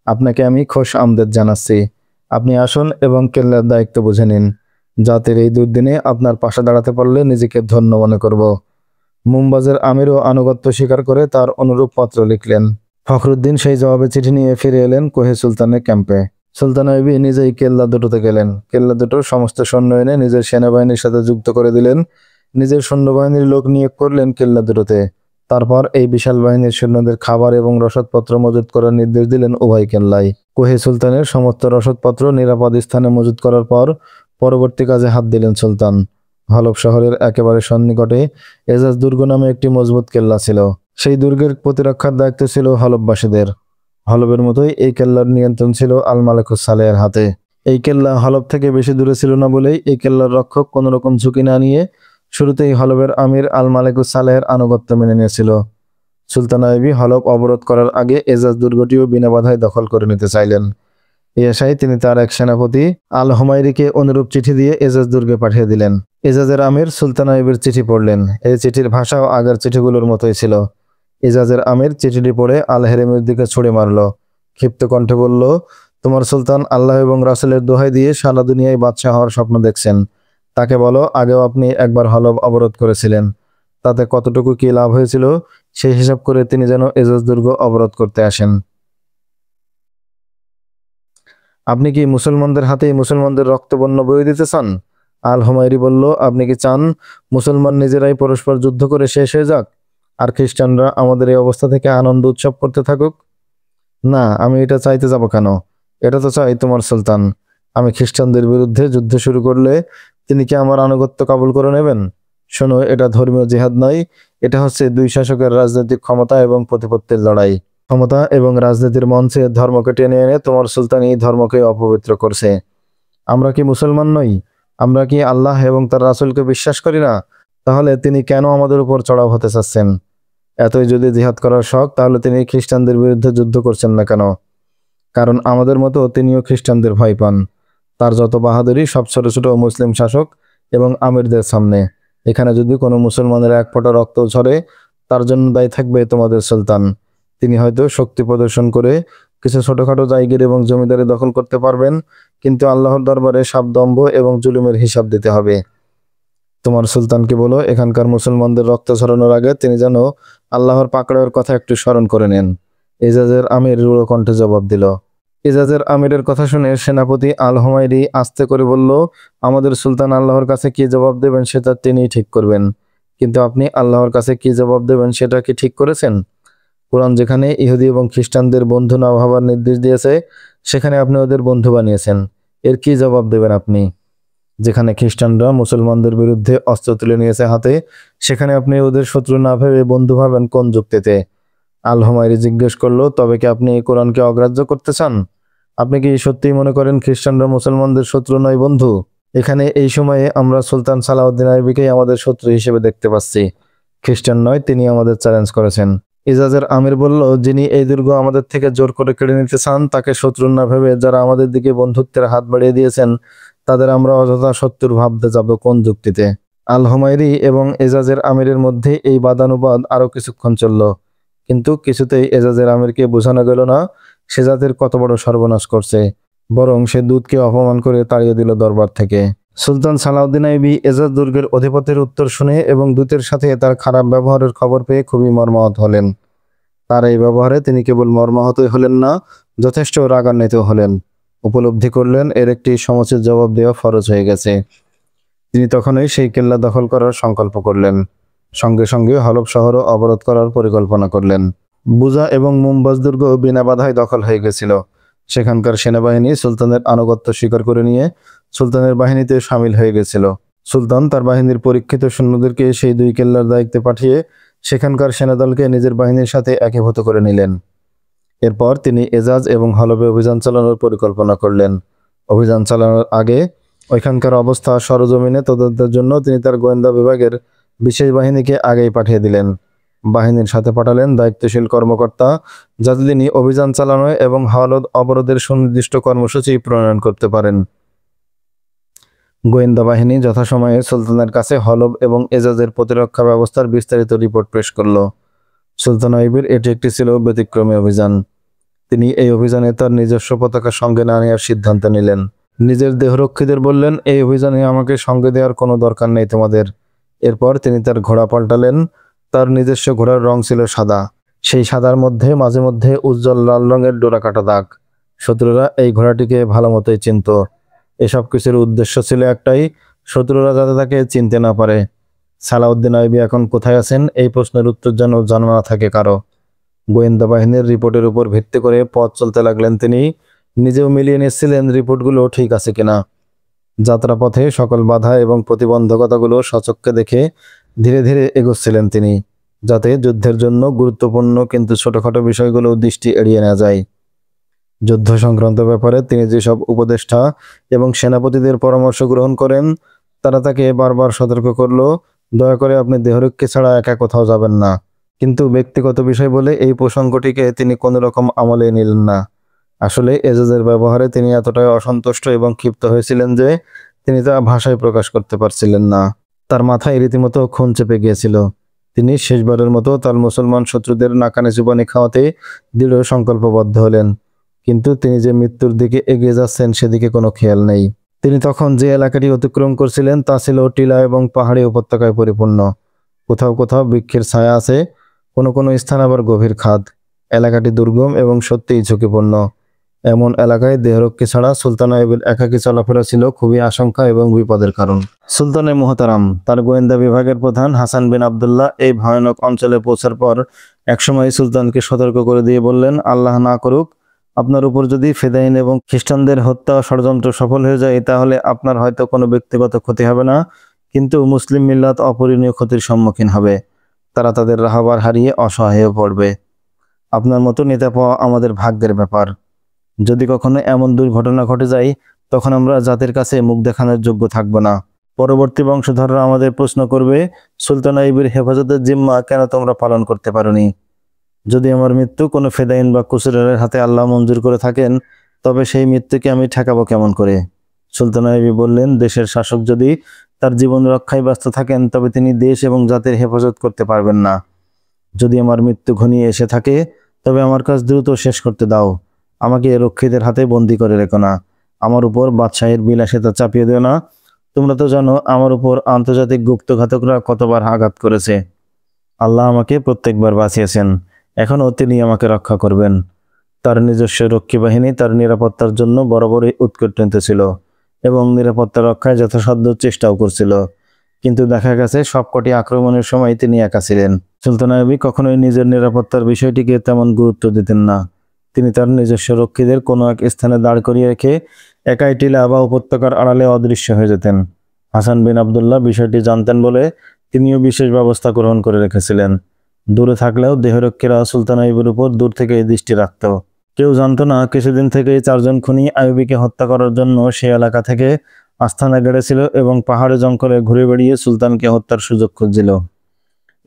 আপনাকে আমি খোশ আমদেদ জানাচ্ছি। আপনি আসুন এবং কেল্লার দায়িত্ব বুঝে নিন। জাতির এই দুর্দিনে আপনার পাশে দাঁড়াতে পারলে নিজেকে ধন্য মনে করব। মুমবাজের আমিরও আনুগত্য স্বীকার করে তার অনুরূপ পত্র লিখলেন। ফখরুদ্দিন সেই জবাবে চিঠি নিয়ে ফিরে এলেন কোহে সুলতানের ক্যাম্পে। সুলতান আইয়ুবী নিজেই কেল্লা দুটোতে গেলেন। কেল্লা দুটোর সমস্ত সৈন্য এনে নিজের সেনাবাহিনীর সাথে যুক্ত করে দিলেন। নিজের সৈন্যবাহিনীর লোক নিয়োগ করলেন কেল্লা দুটোতে। তারপর এই বিশাল বাহিনীর সৈন্যদের খাবার এবং রসদপত্র মজুত করার নির্দেশ দিলেন উভয় কেল্লায়। কোহে সুলতানের সমস্ত রসদপত্র নিরাপদ স্থানে মজুত করার পর পরবর্তী কাজে হাত দিলেন সুলতান। হলব শহরের একেবারে সন্নিকটে এজাজ দুর্গ নামে একটি মজবুত কেল্লা ছিল। সেই দুর্গের প্রতিরক্ষার দায়িত্ব ছিল হলববাসীদের। হলবের মতোই এই কেল্লার নিয়ন্ত্রণ ছিল আল মালেকুস সালেহের হাতে। এই কেল্লা হলব থেকে বেশি দূরে ছিল না বলেই এই কেল্লার রক্ষক কোনো রকম ঝুঁকি না নিয়ে শুরুতেই হলবের আমির আল মালেকুস সালেহের আনুগত্য মেনে নিয়েছিল। সুলতান আইয়ুবী হলব অবরোধ করার আগে এজাজ দুর্গটিও বিনা বাধায় দখল করে নিতে চাইলেন। এই আশায় তিনি তার এক সেনাপতি আল হুমায়রিকে অনুরূপ চিঠি দিয়ে এজাজ দুর্গে পাঠিয়ে দিলেন। এজাজের আমির সুলতান আইয়ুবের চিঠি পড়লেন। এই চিঠির ভাষাও আগের চিঠিগুলোর মতোই ছিল। এজাজের আমির চিঠিটি পড়ে আল হেরেমের দিকে ছুড়ে মারল। ক্ষিপ্ত কণ্ঠে বলল, তোমার সুলতান আল্লাহ এবং রাসূলের দোহাই দিয়ে সারা দুনিয়ায় বাদশাহ হওয়ার স্বপ্ন দেখছেন। তাকে বলো, আগেও আপনি একবার হলব অবরোধ করেছিলেন, তাতে কতটুকু কি লাভ হয়েছিল সেই হিসাব করে তিনি যেন এজাজ দুর্গ অবরোধ করতে আসেন। আপনি কি মুসলমানদের হাতেই মুসলমানদের রক্তবর্ণ বয়ে দিতে চান? আল হুমায়রি বলল, আপনি কি চান মুসলমান নিজেরাই পরস্পর যুদ্ধ করে শেষ হয়ে যাক আর খ্রিস্টানরা আমাদের এই অবস্থা থেকে আনন্দ উৎসব করতে থাকুক? না, আমি এটা চাইতে যাব কেন? এটা তো চাই তোমার সুলতান। আমি খ্রিস্টানদের বিরুদ্ধে যুদ্ধ শুরু করলে তিনি কি আমার আনুগত্য কবুল করে নেবেন? শোনো, এটা ধর্মীয় জিহাদ নয়, এটা হচ্ছে দুই শাসকের রাজনৈতিক ক্ষমতা এবং প্রতিপত্তির লড়াই। ক্ষমতা এবং রাজনীতির মঞ্চে ধর্মকে টেনে এনে তোমার সুলতান এই ধর্মকে অপবিত্র করছে। আমরা কি মুসলমান নই? আমরা কি আল্লাহ এবং তার রাসূলকে বিশ্বাস করি না? তাহলে তিনি কেন আমাদের উপর চড়াও হতে চাচ্ছেন? এতই যদি জিহাদ করার শখ, তাহলে তিনি খ্রিস্টানদের বিরুদ্ধে যুদ্ধ করছেন না কেন? কারণ আমাদের মতো তিনিও খ্রিস্টানদের ভয় পান। তার যত বাহাদুরি সব ছোট ছোট মুসলিম শাসক এবং আমিরদের সামনে। এখানে যদি কোনো মুসলমানের এক ফোঁটা রক্ত ঝরে, তার জন্য দায়ী থাকবে তোমাদের সুলতান। তিনি হয়তো শক্তি প্রদর্শন করে কিছু ছোটখাটো জায়গির এবং জমিদারি দখল করতে পারবেন, কিন্তু আল্লাহর দরবারে সাবদম্ভ এবং জুলুমের হিসাব দিতে হবে। তোমার সুলতানকে বলো, এখানকার মুসলমানদের রক্ত ঝরানোর আগে তিনি যেন আল্লাহর পাকড়াওয়ের কথা একটু স্মরণ করে নেন। এজাজের আমির রূঢ় কণ্ঠে জবাব দিল। এজাজের আমিরের কথা শুনে সেনাপতি আল হুমায়রি আস্তে করে বলল, আমাদের সুলতান আল্লাহর কাছে কি জবাব দেবেন সেটা তিনিই ঠিক করবেন। কিন্তু আপনি আল্লাহর কাছে কি জবাব দেবেন সেটা কি ঠিক করেছেন? কোরআন যেখানে ইহুদি এবং খ্রিস্টানদের বন্ধু না ভাবার নির্দেশ দিয়েছে, সেখানে আপনি ওদের বন্ধু বানিয়েছেন। এর কি জবাব দেবেন আপনি? যেখানে খ্রিস্টানরা মুসলমানদের বিরুদ্ধে অস্ত্র তুলে নিয়েছে হাতে, সেখানে আপনি ওদের শত্রু না ভেবে বন্ধু ভাবেন কোন যুক্তিতে? আল হুমায়রি জিজ্ঞেস করলো, তবে কি আপনি এই কোরআনকে অগ্রাহ্য করতে চান? আপনি কি সত্যিই মনে করেন খ্রিস্টানরা মুসলমানদের শত্রু নয়, বন্ধু? এখানে এই সময়ে আমরা সুলতান সালাউদ্দিন আইবিকেই আমাদের শত্রু হিসেবে দেখতে পাচ্ছি। খ্রিস্টান নয়, তিনি আমাদের চ্যালেঞ্জ করেছেন। ইজাজের আমির বলল, যিনি এই দুর্গ আমাদের থেকে জোর করে কেড়ে নিতে চান, তাকে শত্রু না ভেবে যারা আমাদের দিকে বন্ধুত্বের হাত বাড়িয়ে দিয়েছেন, তাদের আমরা অযথা শত্রুর ভাবতে যাব কোন যুক্তিতে? আল হুমায়রি এবং এজাজের আমিরের মধ্যে এই বাদানুবাদ আরো কিছুক্ষণ চলল, কিন্তু কিছুতেই এজাজের আমিরকে বোঝানো গেল না সে জাতির কত বড় সর্বনাশ করছে। বরং সে দূতকে অপমান করে তাড়িয়ে দিল দরবার থেকে। সুলতান সালাউদ্দিন আইবি এজাজ দুর্গের অধিপতির উত্তর শুনে এবং দূতের সাথে তার খারাপ ব্যবহারের খবর পেয়ে খুবই মর্মাহত হলেন। তার এই ব্যবহারে তিনি কেবল মর্মাহতই হলেন না, যথেষ্ট রাগান্বিত হলেন। উপলব্ধি করলেন এর একটি সমুচিত জবাব দেওয়া ফরজ হয়ে গেছে। তিনি তখনই সেই কেল্লা দখল করার সংকল্প করলেন। সঙ্গে সঙ্গে হলব শহরও অবরোধ করার পরিকল্পনা করলেন। বুজা এবং মুমবাজ দুর্গ বিনা বাধায় দখল হয়ে গেছিল। সেখানকার সেনাবাহিনী সুলতানের আনুগত্য স্বীকার করে নিয়ে সুলতানের বাহিনীতে সামিল হয়ে গেছিল। সুলতান তার বাহিনীর পরীক্ষিত সৈন্যদেরকে সেই দুই কেল্লার দায়িত্বে পাঠিয়ে সেখানকার সেনাদলকে নিজের বাহিনীর সাথে একীভূত করে নিলেন। এরপর তিনি এজাজ এবং হলবে অভিযান চালানোর পরিকল্পনা করলেন। অভিযান চালানোর আগে ওইখানকার অবস্থা সরজমিনে তদন্তের জন্য তিনি তার গোয়েন্দা বিভাগের বিশেষ বাহিনীকে আগেই পাঠিয়ে দিলেন। বাহিনীর সাথে পাঠালেন দায়িত্বশীল কর্মকর্তা, যাতে তিনি অভিযান চালানো এবং হলদ অবরোধের সুনির্দিষ্ট কর্মসূচি প্রণয়ন করতে পারেন। গোয়েন্দা বাহিনী যথাসময়ে সুলতানের কাছে হলব এবং এজাজের প্রতিরক্ষা ব্যবস্থার বিস্তারিত রিপোর্ট পেশ করল। সুলতান আইবির এটি একটি ছিল ব্যতিক্রমী অভিযান। তিনি এই অভিযানে তার নিজস্ব পতাকা সঙ্গে না নেওয়ার সিদ্ধান্ত নিলেন। নিজের দেহরক্ষীদের বললেন, এই অভিযানে আমাকে সঙ্গে দেওয়ার কোনো দরকার নেই তোমাদের। এরপর তিনি তার ঘোড়া পাল্টালেন। তার নিজস্ব ঘোড়ার রং ছিল সাদা। সেই সাদার মধ্যে মাঝে মধ্যে উজ্জ্বল লাল রঙের ডোরা কাটা দাগ। শত্রুরা এই ঘোড়াটিকে ভালো মতোই চিনত। এসব কিছুর উদ্দেশ্য ছিল একটাই, শত্রুরা যাতে তাকে চিনতে না পারে। সালাউদ্দিন আইবি এখন কোথায় আছেন, এই প্রশ্নের উত্তর যেন জানা না থাকে কারো। গোয়েন্দা বাহিনীর রিপোর্টের উপর ভিত্তি করে পথ চলতে লাগলেন তিনি। নিজেও মিলিয়ে নিচ্ছিলেন রিপোর্টগুলো ঠিক আছে কিনা। যাত্রাপথে সকল বাধা এবং প্রতিবন্ধকতাগুলো সচক্ষে দেখে ধীরে ধীরে এগোচ্ছিলেন তিনি, যাতে যুদ্ধের জন্য গুরুত্বপূর্ণ কিন্তু ছোটখাটো বিষয়গুলো দৃষ্টি এড়িয়ে না যায়। যুদ্ধ সংক্রান্ত ব্যাপারে তিনি যেসব উপদেষ্টা এবং সেনাপতিদের পরামর্শ গ্রহণ করেন, তারা তাকে বারবার সতর্ক করল, দয়া করে আপনি দেহরক্ষী ছাড়া একা কোথাও যাবেন না। কিন্তু ব্যক্তিগত বিষয় বলে এই প্রসঙ্গটিকে তিনি কোনো রকম আমলে নিলেন না। আসলে এজাজের ব্যবহারে তিনি এতটাই অসন্তুষ্ট এবং ক্ষিপ্ত হয়েছিলেন যে তিনি তা ভাষায় প্রকাশ করতে পারছিলেন না। তার মাথায় রীতিমতো খুন চেপে গিয়েছিল। তিনি শেষবারের মতো তার মুসলমান শত্রুদের নাকানে চুবানি খাওয়াতে দৃঢ় সংকল্পবদ্ধ হলেন। কিন্তু তিনি যে মৃত্যুর দিকে এগিয়ে যাচ্ছেন সেদিকে কোনো খেয়াল নেই। তিনি তখন যে এলাকাটি অতিক্রম করছিলেন তা ছিল টিলা এবং পাহাড়ি উপত্যকায় পরিপূর্ণ। কোথাও কোথাও বৃক্ষের ছায়া আছে, কোনো কোনো স্থান আবার গভীর খাদ। এলাকাটি দুর্গম এবং সত্যিই ঝুঁকিপূর্ণ। এমন এলাকায় দেহরক্ষী ছাড়া সুলতান আইবের একাকী চলাফেরা ছিল খুবই আশঙ্কা এবং বিপদের কারণ। সুলতানে মুহতারাম, তার গোয়েন্দা বিভাগের প্রধান হাসান বিন আবদুল্লাহ এই ভয়ানক অঞ্চলে পৌঁছার পর একসময় সুলতানকে সতর্ক করে দিয়ে বললেন, আল্লাহ না করুক, আপনার উপর যদি ফেদাইন এবং খ্রিস্টানদের হত্যা ষড়যন্ত্র সফল হয়ে যায়, তাহলে আপনার হয়তো কোনো ব্যক্তিগত ক্ষতি হবে না, কিন্তু মুসলিম মিল্লাত অপরিণীয় ক্ষতির সম্মুখীন হবে। তারা তাদের রাহবার হারিয়ে অসহায় হয়ে পড়বে। আপনার মতো নেতা পাওয়া আমাদের ভাগ্যের ব্যাপার। যদি কখনো এমন দুর্ঘটনা ঘটে যায়, তখন আমরা জাতির কাছে মুখ দেখানোর যোগ্য থাকব না। পরবর্তী বংশধররা আমাদের প্রশ্ন করবে, সুলতান আইবের হেফাজতের জিম্মা কেন তোমরা পালন করতে পারোনি? যদি আমার মৃত্যু কোনো ফেদাইন বা কুসুরের হাতে আল্লাহ মঞ্জুর করে থাকেন, তবে সেই মৃত্যুকে আমি ঠেকাবো কেমন করে? সুলতান আইবি বললেন, দেশের শাসক যদি তার জীবন রক্ষায় ব্যস্ত থাকেন, তবে তিনি দেশ এবং জাতির হেফাজত করতে পারবেন না। যদি আমার মৃত্যু ঘনিয়ে এসে থাকে, তবে আমার কাজ দ্রুত শেষ করতে দাও। আমাকে রক্ষীদের হাতে বন্দি করে রেখো না। আমার উপর বাদশাহের বিলাসিতা চাপিয়ে দিও না। তোমরা তো জানো আমার উপর আন্তর্জাতিক গুপ্তঘাতকরা কতবার আঘাত করেছে। আল্লাহ আমাকে প্রত্যেকবার বাঁচিয়েছেন, এখনও তিনি আমাকে রক্ষা করবেন। তার নিজস্ব রক্ষী বাহিনী তার নিরাপত্তার জন্য বরাবরই উৎকণ্ঠিত ছিল এবং নিরাপত্তা রক্ষায় যথাসাধ্য চেষ্টাও করছিল। কিন্তু দেখা গেছে সবকটি আক্রমণের সময় তিনি একা ছিলেন। সুলতান আইয়ুবী কখনোই নিজের নিরাপত্তার বিষয়টিকে তেমন গুরুত্ব দিতেন না। তিনি তার নিজস্ব রক্ষীদের কোনো এক স্থানে দাঁড় করিয়ে রেখে একাই টিলা বা উপত্যকার আড়ালে অদৃশ্য হয়ে যেতেন। হাসান বিন আবদুল্লাহ বিষয়টি জানতেন বলে তিনিও বিশেষ ব্যবস্থা গ্রহণ করে রেখেছিলেন। দূরে থাকলেও দেহরক্ষীরা সুলতান আইয়ুবের উপর দূর থেকে দৃষ্টি রাখত। কেউ জানতো না কিছুদিন থেকেই 4 জন খুনি আইয়ুবীকে হত্যা করার জন্য সে এলাকা থেকে আস্তানা গেড়েছিল এবং পাহাড়ে জঙ্গলে ঘুরে বেড়িয়ে সুলতানকে হত্যার সুযোগ খুঁজছিল।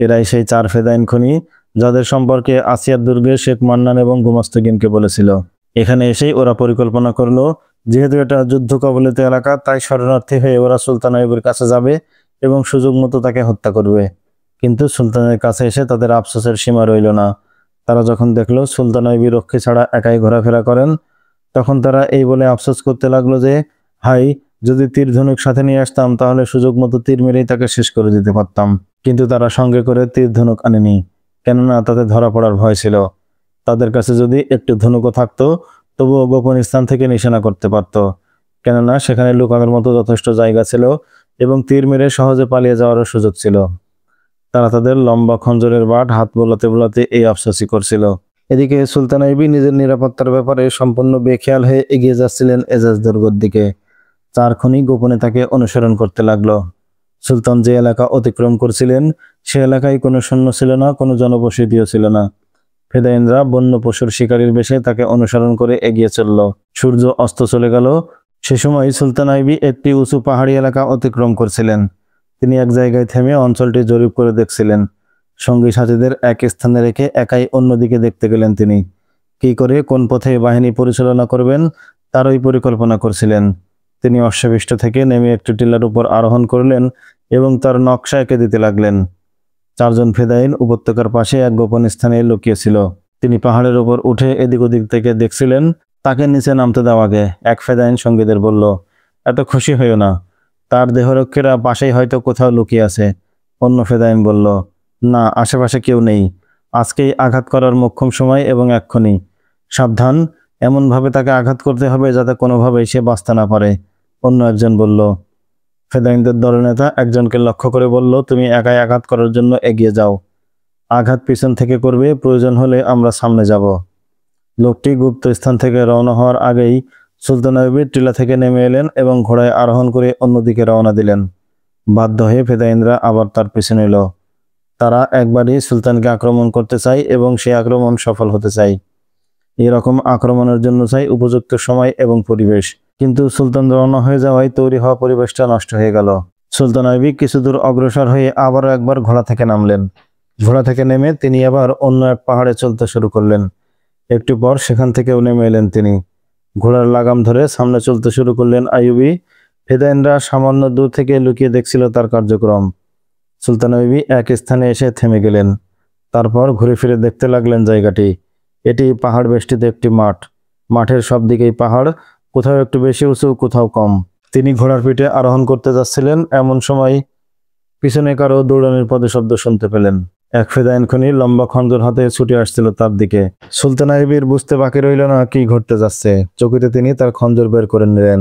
এরাই সেই 4 ফেদাইন খুনি যাদের সম্পর্কে আসিয়ার দুর্গে শেখ মান্নান এবং গোমাস্তগিনকে বলেছিল। এখানে এসেই ওরা পরিকল্পনা করলো, যেহেতু এটা যুদ্ধ কবলিত এলাকা, তাই শরণার্থী হয়ে ওরা সুলতান আইয়ুবের কাছে যাবে এবং সুযোগ মতো তাকে হত্যা করবে। কিন্তু সুলতানের কাছে এসে তাদের আফসোসের সীমা রইল না। তারা যখন দেখলো সুলতান আইয়ুবী রক্ষী ছাড়া একাই ঘোরাফেরা করেন, তখন তারা এই বলে আফসোস করতে লাগলো যে, হাই, যদি তীর ধনুক সাথে নিয়ে আসতাম তাহলে সুযোগ মতো তীর মেরেই তাকে শেষ করে দিতে পারতাম। কিন্তু তারা সঙ্গে করে তীর ধনুক আনেনি, কেননা তাতে ধরা পড়ার ভয় ছিল। তাদের কাছে যদি একটু ধনুকও থাকতো তবুও গোপন স্থান থেকে নিশানা করতে পারত, কেননা সেখানে লুকানোর মতো যথেষ্ট জায়গা ছিল এবং তীর মেরে সহজে পালিয়ে যাওয়ারও সুযোগ ছিল। তারা তাদের লম্বা খঞ্জরের বাট হাত বোলাতে বোলাতে এই আফসোসই করছিল। এদিকে সুলতান আইয়ুবী নিজের নিরাপত্তার ব্যাপারে সম্পূর্ণ বেখেয়াল হয়ে এগিয়ে যাচ্ছিলেন এজাজ দুর্গের দিকে। 4 খুনি গোপনে তাকে অনুসরণ করতে লাগলো। সুলতান যে এলাকা অতিক্রম করছিলেন সে এলাকায় কোনো সৈন্য ছিল না, কোনো জনবসতিও ছিল না। ফেদাইনরা বন্য পশুর শিকারীর বেশে তাকে অনুসরণ করে এগিয়ে চলল। সূর্য অস্ত চলে গেল। সে সময় সুলতান আইয়ুবী একটি উঁচু পাহাড়ি এলাকা অতিক্রম করছিলেন। তিনি এক জায়গায় থেমে অঞ্চলটি জরিপ করে দেখছিলেন। সঙ্গী সাথীদের এক স্থানে রেখে একাই অন্যদিকে দেখতে গেলেন তিনি। কি করে কোন পথে বাহিনী পরিচালনা করবেন তারই পরিকল্পনা করছিলেন। তিনি অশ্বাবিষ্ট থেকে নেমে একটি টিলার উপর আরোহণ করলেন এবং তার নকশা এঁকে দিতে লাগলেন। 4 জন ফেদাইন উপত্যকার পাশে এক গোপন স্থানে লুকিয়েছিল। তিনি পাহাড়ের উপর উঠে এদিক ওদিক থেকে দেখছিলেন। তাকে নিচে নামতে দেওয়া আগে এক ফেদাইন সঙ্গীদের বলল, এত খুশি হইও না, তার দেহরক্ষীরা পাশেই হয়তো কোথাও লুকিয়ে আছে। অন্য ফেদাইন বলল, না, আশেপাশে কেউ নেই। আজকেই আঘাত করার মোক্ষম সময় এবং এক্ষুনি। সাবধান, এমনভাবে তাকে আঘাত করতে হবে যাতে কোনোভাবেই সে বাঁচতে না পারে। অন্য একজন বলল। ফেদাইনদের দলনেতা একজনকে লক্ষ্য করে বলল, তুমি একাই আঘাত করার জন্য এগিয়ে যাও। আঘাত পিছন থেকে করবে, প্রয়োজন হলে আমরা সামনে যাব। লোকটি গুপ্ত স্থান থেকে রওনা হওয়ার আগেই সুলতান আইয়ুবী টিলা থেকে নেমে এলেন এবং ঘোড়ায় আরোহণ করে অন্যদিকে রওনা দিলেন। বাধ্য হয়ে ফেদাইনরা আবার তার পিছনে এলো। তারা একবারই সুলতানকে আক্রমণ করতে চায় এবং সেই আক্রমণ সফল হতে চায়। এরকম আক্রমণের জন্য চাই উপযুক্ত সময় এবং পরিবেশ। কিন্তু সুলতান রওনা হয়ে যাওয়ায় তৈরি হওয়া পরিবেশটা নষ্ট হয়ে গেল। সুলতান আইয়ুবী কিছু দূর অগ্রসর হয়ে আবারও একবার ঘোড়া থেকে নামলেন। ঘোড়া থেকে নেমে তিনি আবার অন্য এক পাহাড়ে চলতে শুরু করলেন। একটু পর সেখান থেকেও নেমে এলেন তিনি। ঘোড়ার লাগাম ধরে সামনে চলতে শুরু করলেন আইয়ুবী। ফেদাইনরা সামান্য দূর থেকে লুকিয়ে দেখছিল তার কার্যক্রম। সুলতান আইয়ুবী এক স্থানে এসে থেমে গেলেন। তারপর ঘুরে ফিরে দেখতে লাগলেন জায়গাটি। এটি পাহাড় বেষ্টিত একটি মাঠ। মাঠের সব দিকেই পাহাড়, কোথাও একটু বেশি উঁচু, কোথাও কম। তিনি ঘোড়ার পিঠে আরোহণ করতে যাচ্ছিলেন, এমন সময় পিছনে কারো দৌড়ানোর পদশব্দ শুনতে পেলেন। এক ফেদাইন খুনি লম্বা খঞ্জর হাতে ছুটে আসছিল তার দিকে। সুলতান আইয়ুবীর বুঝতে বাকি রইল না কি ঘটতে যাচ্ছে। চকিতে তিনি তার খঞ্জর বের করে নিলেন।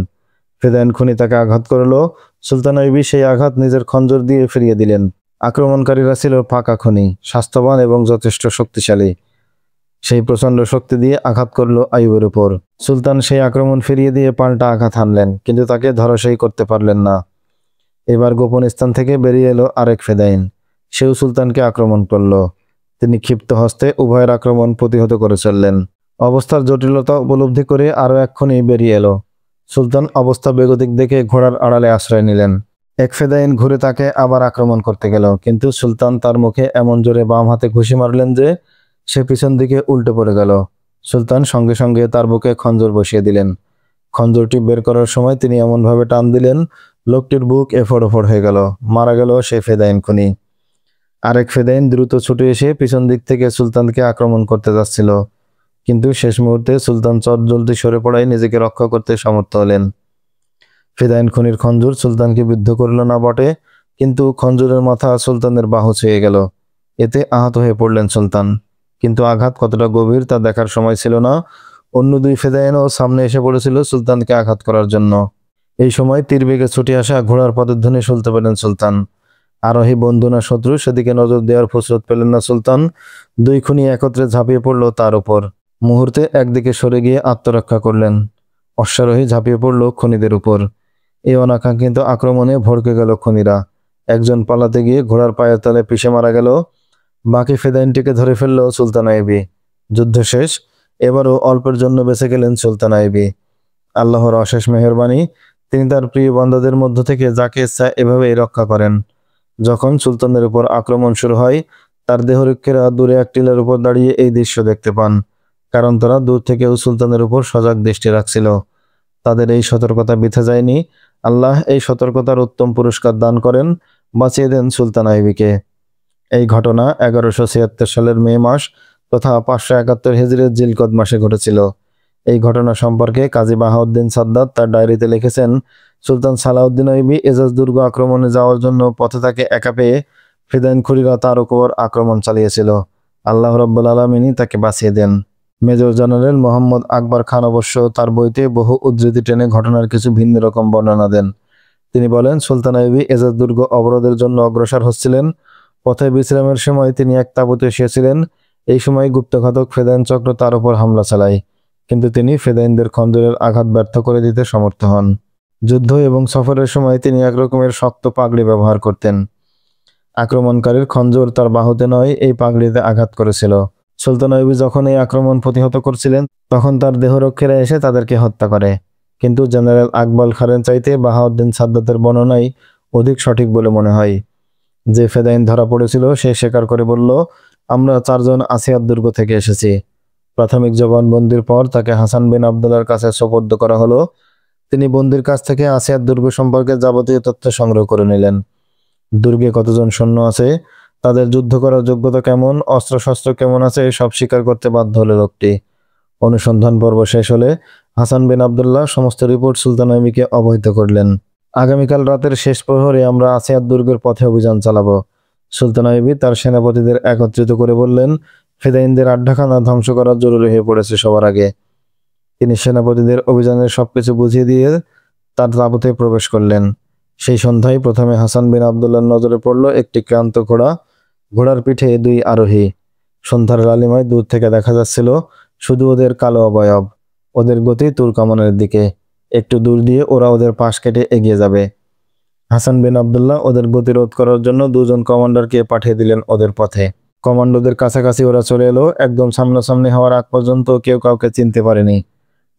ফেদাইন খুনি তাকে আঘাত করলো। সুলতান আইয়ুবী সেই আঘাত নিজের খঞ্জর দিয়ে ফিরিয়ে দিলেন। আক্রমণকারীরা ছিল ফাঁকা খুনি, স্বাস্থ্যবান এবং যথেষ্ট শক্তিশালী। সেই প্রচণ্ড শক্তি দিয়ে আঘাত করলো আইয়ুবের উপর। সুলতান সেই আক্রমণ ফিরিয়ে দিয়ে পাল্টা আঘাত হানলেন, কিন্তু তাকে ধরাশায়ী করতে পারলেন না। এবার গোপন স্থান থেকে বেরিয়ে এলো আরেক ফেদাইন। সেও সুলতানকে আক্রমণ করল। তিনি ক্ষিপ্ত হস্তে উভয়ের আক্রমণ প্রতিহত করে চললেন। অবস্থার জটিলতা উপলব্ধি করে আরও এক খুনি বেরিয়ে এলো। সুলতান অবস্থা বেগতিক দেখে ঘোড়ার আড়ালে আশ্রয় নিলেন। এক ফেদাইন ঘুরে তাকে আবার আক্রমণ করতে গেল, কিন্তু সুলতান তার মুখে এমন জোরে বাম হাতে ঘুষি মারলেন যে সে পিছন দিকে উল্টে পড়ে গেল। সুলতান সঙ্গে সঙ্গে তার বুকে খঞ্জর বসিয়ে দিলেন। খঞ্জরটি বের করার সময় তিনি এমনভাবে টান দিলেন, লোকটির বুক এফড় ওফড় হয়ে গেল। মারা গেল সে ফেদাইন খুনি। আরেক ফেদাইন দ্রুত ছুটে এসে পিছন দিক থেকে সুলতানকে আক্রমণ করতে যাচ্ছিল, কিন্তু শেষ মুহূর্তে সুলতান চটজলদি সরে পড়ায় নিজেকে রক্ষা করতে সমর্থ হলেন। ফেদাইন খুনির খঞ্জর সুলতানকে বিদ্ধ করল না বটে, কিন্তু খঞ্জরের মাথা সুলতানের বাহু ছুঁয়ে গেল। এতে আহত হয়ে পড়লেন সুলতান, কিন্তু আঘাত কতটা গভীর তা দেখার সময় ছিল না। অন্য 2 ফেদাইনও সামনে এসে পড়েছিল সুলতানকে আঘাত করার জন্য। এই সময় তীর বেগে ছুটে আসা ঘোড়ার পদধ্বনি শুনতে পেলেন সুলতান। আরোহী বন্ধু না শত্রু সেদিকে নজর দেওয়ার ফুরসত পেলেন না সুলতান। দুই খুনি একত্রে ঝাঁপিয়ে পড়ল তার উপর। মুহূর্তে একদিকে সরে গিয়ে আত্মরক্ষা করলেন। অশ্বারোহী ঝাঁপিয়ে পড়ল খুনিদের উপর। এই অনাকাঙ্ক্ষিত আক্রমণে ভড়কে গেল খুনিরা। একজন পালাতে গিয়ে ঘোড়ার পায়ের তলে পিষে মারা গেল। বাকি ফেদাইনটিকে ধরে ফেলল সুলতান আইবি। যুদ্ধ শেষ। এবারও অল্পের জন্য বেঁচে গেলেন সুলতান আইবি। আল্লাহর অশেষ মেহেরবানি, তিনি তার প্রিয় বান্দাদের মধ্য থেকে যাকে ইচ্ছা এভাবেই রক্ষা করেন। যখন সুলতানের উপর আক্রমণ শুরু হয়, তার দেহরক্ষীরা দূরে এক টিলার উপর দাঁড়িয়ে এই দৃশ্য দেখতে পান, কারণ তারা দূর থেকেও সুলতানের উপর সজাগ দৃষ্টি রাখছিল। তাদের এই সতর্কতা বৃথা যায়নি। আল্লাহ এই সতর্কতার উত্তম পুরস্কার দান করেন, বাঁচিয়ে দেন সুলতান আইবিকে। এই ঘটনা 1176 সালের মে মাস তথা 571 হিজরির জিলকদ মাসে ঘটেছিল। এই ঘটনা সম্পর্কে কাজী বাহাউদ্দিন সাদ্দাত তার ডায়েরিতে লিখেছেন, সুলতান সালাউদ্দিন আইবি এজাজ দুর্গ আক্রমণে যাওয়ার জন্য পথে তাকে একা পেয়ে ফিদাইন খুরিরা তার উপর আক্রমণ চালিয়েছিল। আল্লাহ রাব্বুল আলামিনই তাকে বাঁচিয়ে দেন। মেজর জেনারেল মোহাম্মদ আকবর খান অবশ্য তার বইতে বহু উদ্ধৃতি টেনে ঘটনার কিছু ভিন্ন রকম বর্ণনা দেন। তিনি বলেন, সুলতান আইবি এজাজ দুর্গ অবরোধের জন্য অগ্রসর হচ্ছিলেন। পথে বিশ্রামের সময় তিনি এক তাঁবুতে শুয়েছিলেন। এই সময় গুপ্তঘাতক ফেদাইন চক্র তার উপর হামলা চালায়, কিন্তু তিনি ফেদাইনদের খঞ্জরের আঘাত ব্যর্থ করে দিতে সমর্থ হন। যুদ্ধ এবং সফরের সময় তিনি এক রকমের শক্ত পাগড়ি ব্যবহার করতেন। আক্রমণকারীর খঞ্জর তার বাহুতে নয়, এই পাগড়িতে আঘাত করেছিল। সুলতান আইবি যখন এই আক্রমণ প্রতিহত করছিলেন, তখন তার দেহরক্ষীরা এসে তাদেরকে হত্যা করে। কিন্তু জেনারেল আকবর খানের চাইতে বাহাউদ্দিন সাদ্দাতের বর্ণনাই অধিক সঠিক বলে মনে হয়। যে ফেদাইন ধরা পড়েছিল সে স্বীকার করে বলল, আমরা 4 জন আসিয়াদ দুর্গ থেকে এসেছি। প্রাথমিক জবানবন্দির পর তাকে হাসান বিন আবদুল্লাহর কাছে সোপর্দ করা হলো। তিনি বন্দির কাছ থেকে আসিয়াদ দুর্গ সম্পর্কে যাবতীয় তথ্য সংগ্রহ করে নিলেন। দুর্গে কতজন সৈন্য আছে, তাদের যুদ্ধ করার যোগ্যতা কেমন, অস্ত্রশস্ত্র কেমন আছে, সব স্বীকার করতে বাধ্য হলো লোকটি। অনুসন্ধান পর্ব শেষ হলে হাসান বিন আবদুল্লাহ সমস্ত রিপোর্ট সুলতান আইবিকে অবহিত করলেন। আগামীকাল রাতের শেষ প্রহরে আমরা আসিয়াদ দুর্গের পথে অভিযান চালাবো। সুলতান আইবি তার সেনাপতিদের একত্রিত করে বললেন, ফেদাইনদের আড্ডাখানা ধ্বংস করা জরুরি হয়ে পড়েছে সবার আগে। তিনি সেনাপতিদের অভিযানের সবকিছু বুঝিয়ে দিয়ে তার তাঁবুতে প্রবেশ করলেন। সেই সন্ধ্যায় প্রথমে হাসান বিন আবদুল্লাহর নজরে পড়ল একটি ক্লান্ত ঘোড়া, ঘোড়ার পিঠে 2 আরোহী। সন্ধ্যার লালিমায় দূর থেকে দেখা যাচ্ছিল শুধু ওদের কালো অবয়ব। ওদের গতি তুর্কামনের দিকে। একটু দূর দিয়ে ওরা ওদের পাশ কেটে এগিয়ে যাবে। হাসান বিন আবদুল্লাহ ওদের গতিরোধ করার জন্য 2 জন কমান্ডারকে পাঠিয়ে দিলেন ওদের পথে। কমান্ডোদের কাছাকাছি ওরা চলে এলো। একদম সামনাসামনি হওয়ার আগ পর্যন্ত কেউ কাউকে চিনতে পারেনি।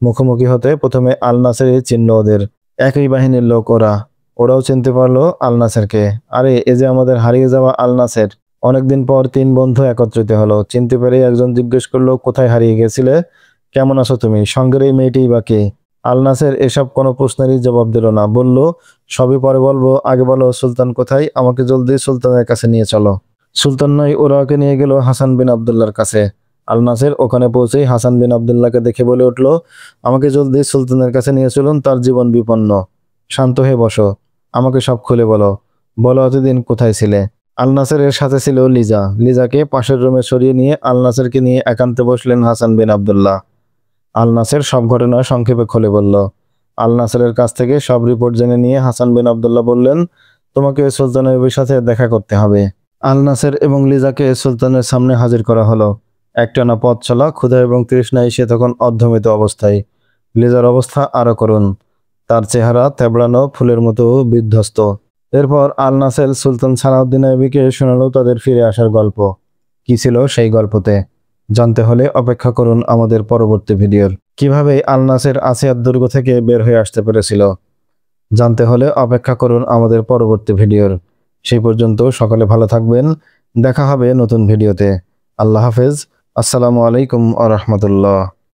মুখোমুখি হতে প্রথমে আল নাসেরই চিনল ওদের। একই বাহিনীর লোক ওরাও চিনতে পারলো আল নাসেরকে। আরে, এ যে আমাদের হারিয়ে যাওয়া আল নাসের। অনেকদিন পর 3 বন্ধু একত্রিত হলো। চিনতে পেরে একজন জিজ্ঞেস করলো, কোথায় হারিয়ে গেছিলে? কেমন আছো তুমি? সঙ্গের এই মেয়েটিই বা কে? আল নাসের এসব কোনো প্রশ্নেরই জবাব দিল না। বলল, সবই পরে বলবো, আগে বলো সুলতান কোথায়? আমাকে জলদি সুলতানের কাছে নিয়ে চলো। সুলতান নয়, ওরা ওকে নিয়ে গেল হাসান বিন আবদুল্লাহর কাছে। আল নাসের ওখানে পৌঁছেই হাসান বিন আবদুল্লাহকে দেখে বলে উঠল, আমাকে জলদি সুলতানের কাছে নিয়ে চলুন, তার জীবন বিপন্ন। শান্ত হয়ে বসো, আমাকে সব খুলে বলো। বলো এতদিন কোথায় ছিলে? আল নাসেরের সাথে ছিল লিজা। লিজাকে পাশের রুমে সরিয়ে নিয়ে আল নাসেরকে নিয়ে একান্তে বসলেন হাসান বিন আবদুল্লাহ। আল নাসের সব ঘটনা সংক্ষেপে খুলে বলল। আল নাসেরের কাছ থেকে সব রিপোর্ট জেনে নিয়ে হাসান বিন আবদুল্লাহ বললেন, তোমাকে সুলতান আইবির সাথে দেখা করতে হবে। আল নাসের এবং লিজাকে সুলতানের সামনে হাজির করা হলো। একটানা পথ চলা, ক্ষুধা এবং তৃষ্ণায় সে তখন অর্ধমৃত অবস্থায়। লিজার অবস্থা আরো করুণ। তার চেহারা তেবড়ানো ফুলের মতো বিধ্বস্ত। এরপর আল নাসের সুলতান সালাউদ্দিন আইবিকে শোনালো তাদের ফিরে আসার গল্প। কি ছিল সেই গল্পতে জানতে হলে অপেক্ষা করুন আমাদের পরবর্তী ভিডিওর। কিভাবে আল নাসের আসিয়াদ দুর্গ থেকে বের হয়ে আসতে পেরেছিল জানতে হলে অপেক্ষা করুন আমাদের পরবর্তী ভিডিওর। সেই পর্যন্ত সকলে ভালো থাকবেন। দেখা হবে নতুন ভিডিওতে। আল্লাহ হাফেজ। আসসালামু আলাইকুম ওয়া রাহমাতুল্লাহ।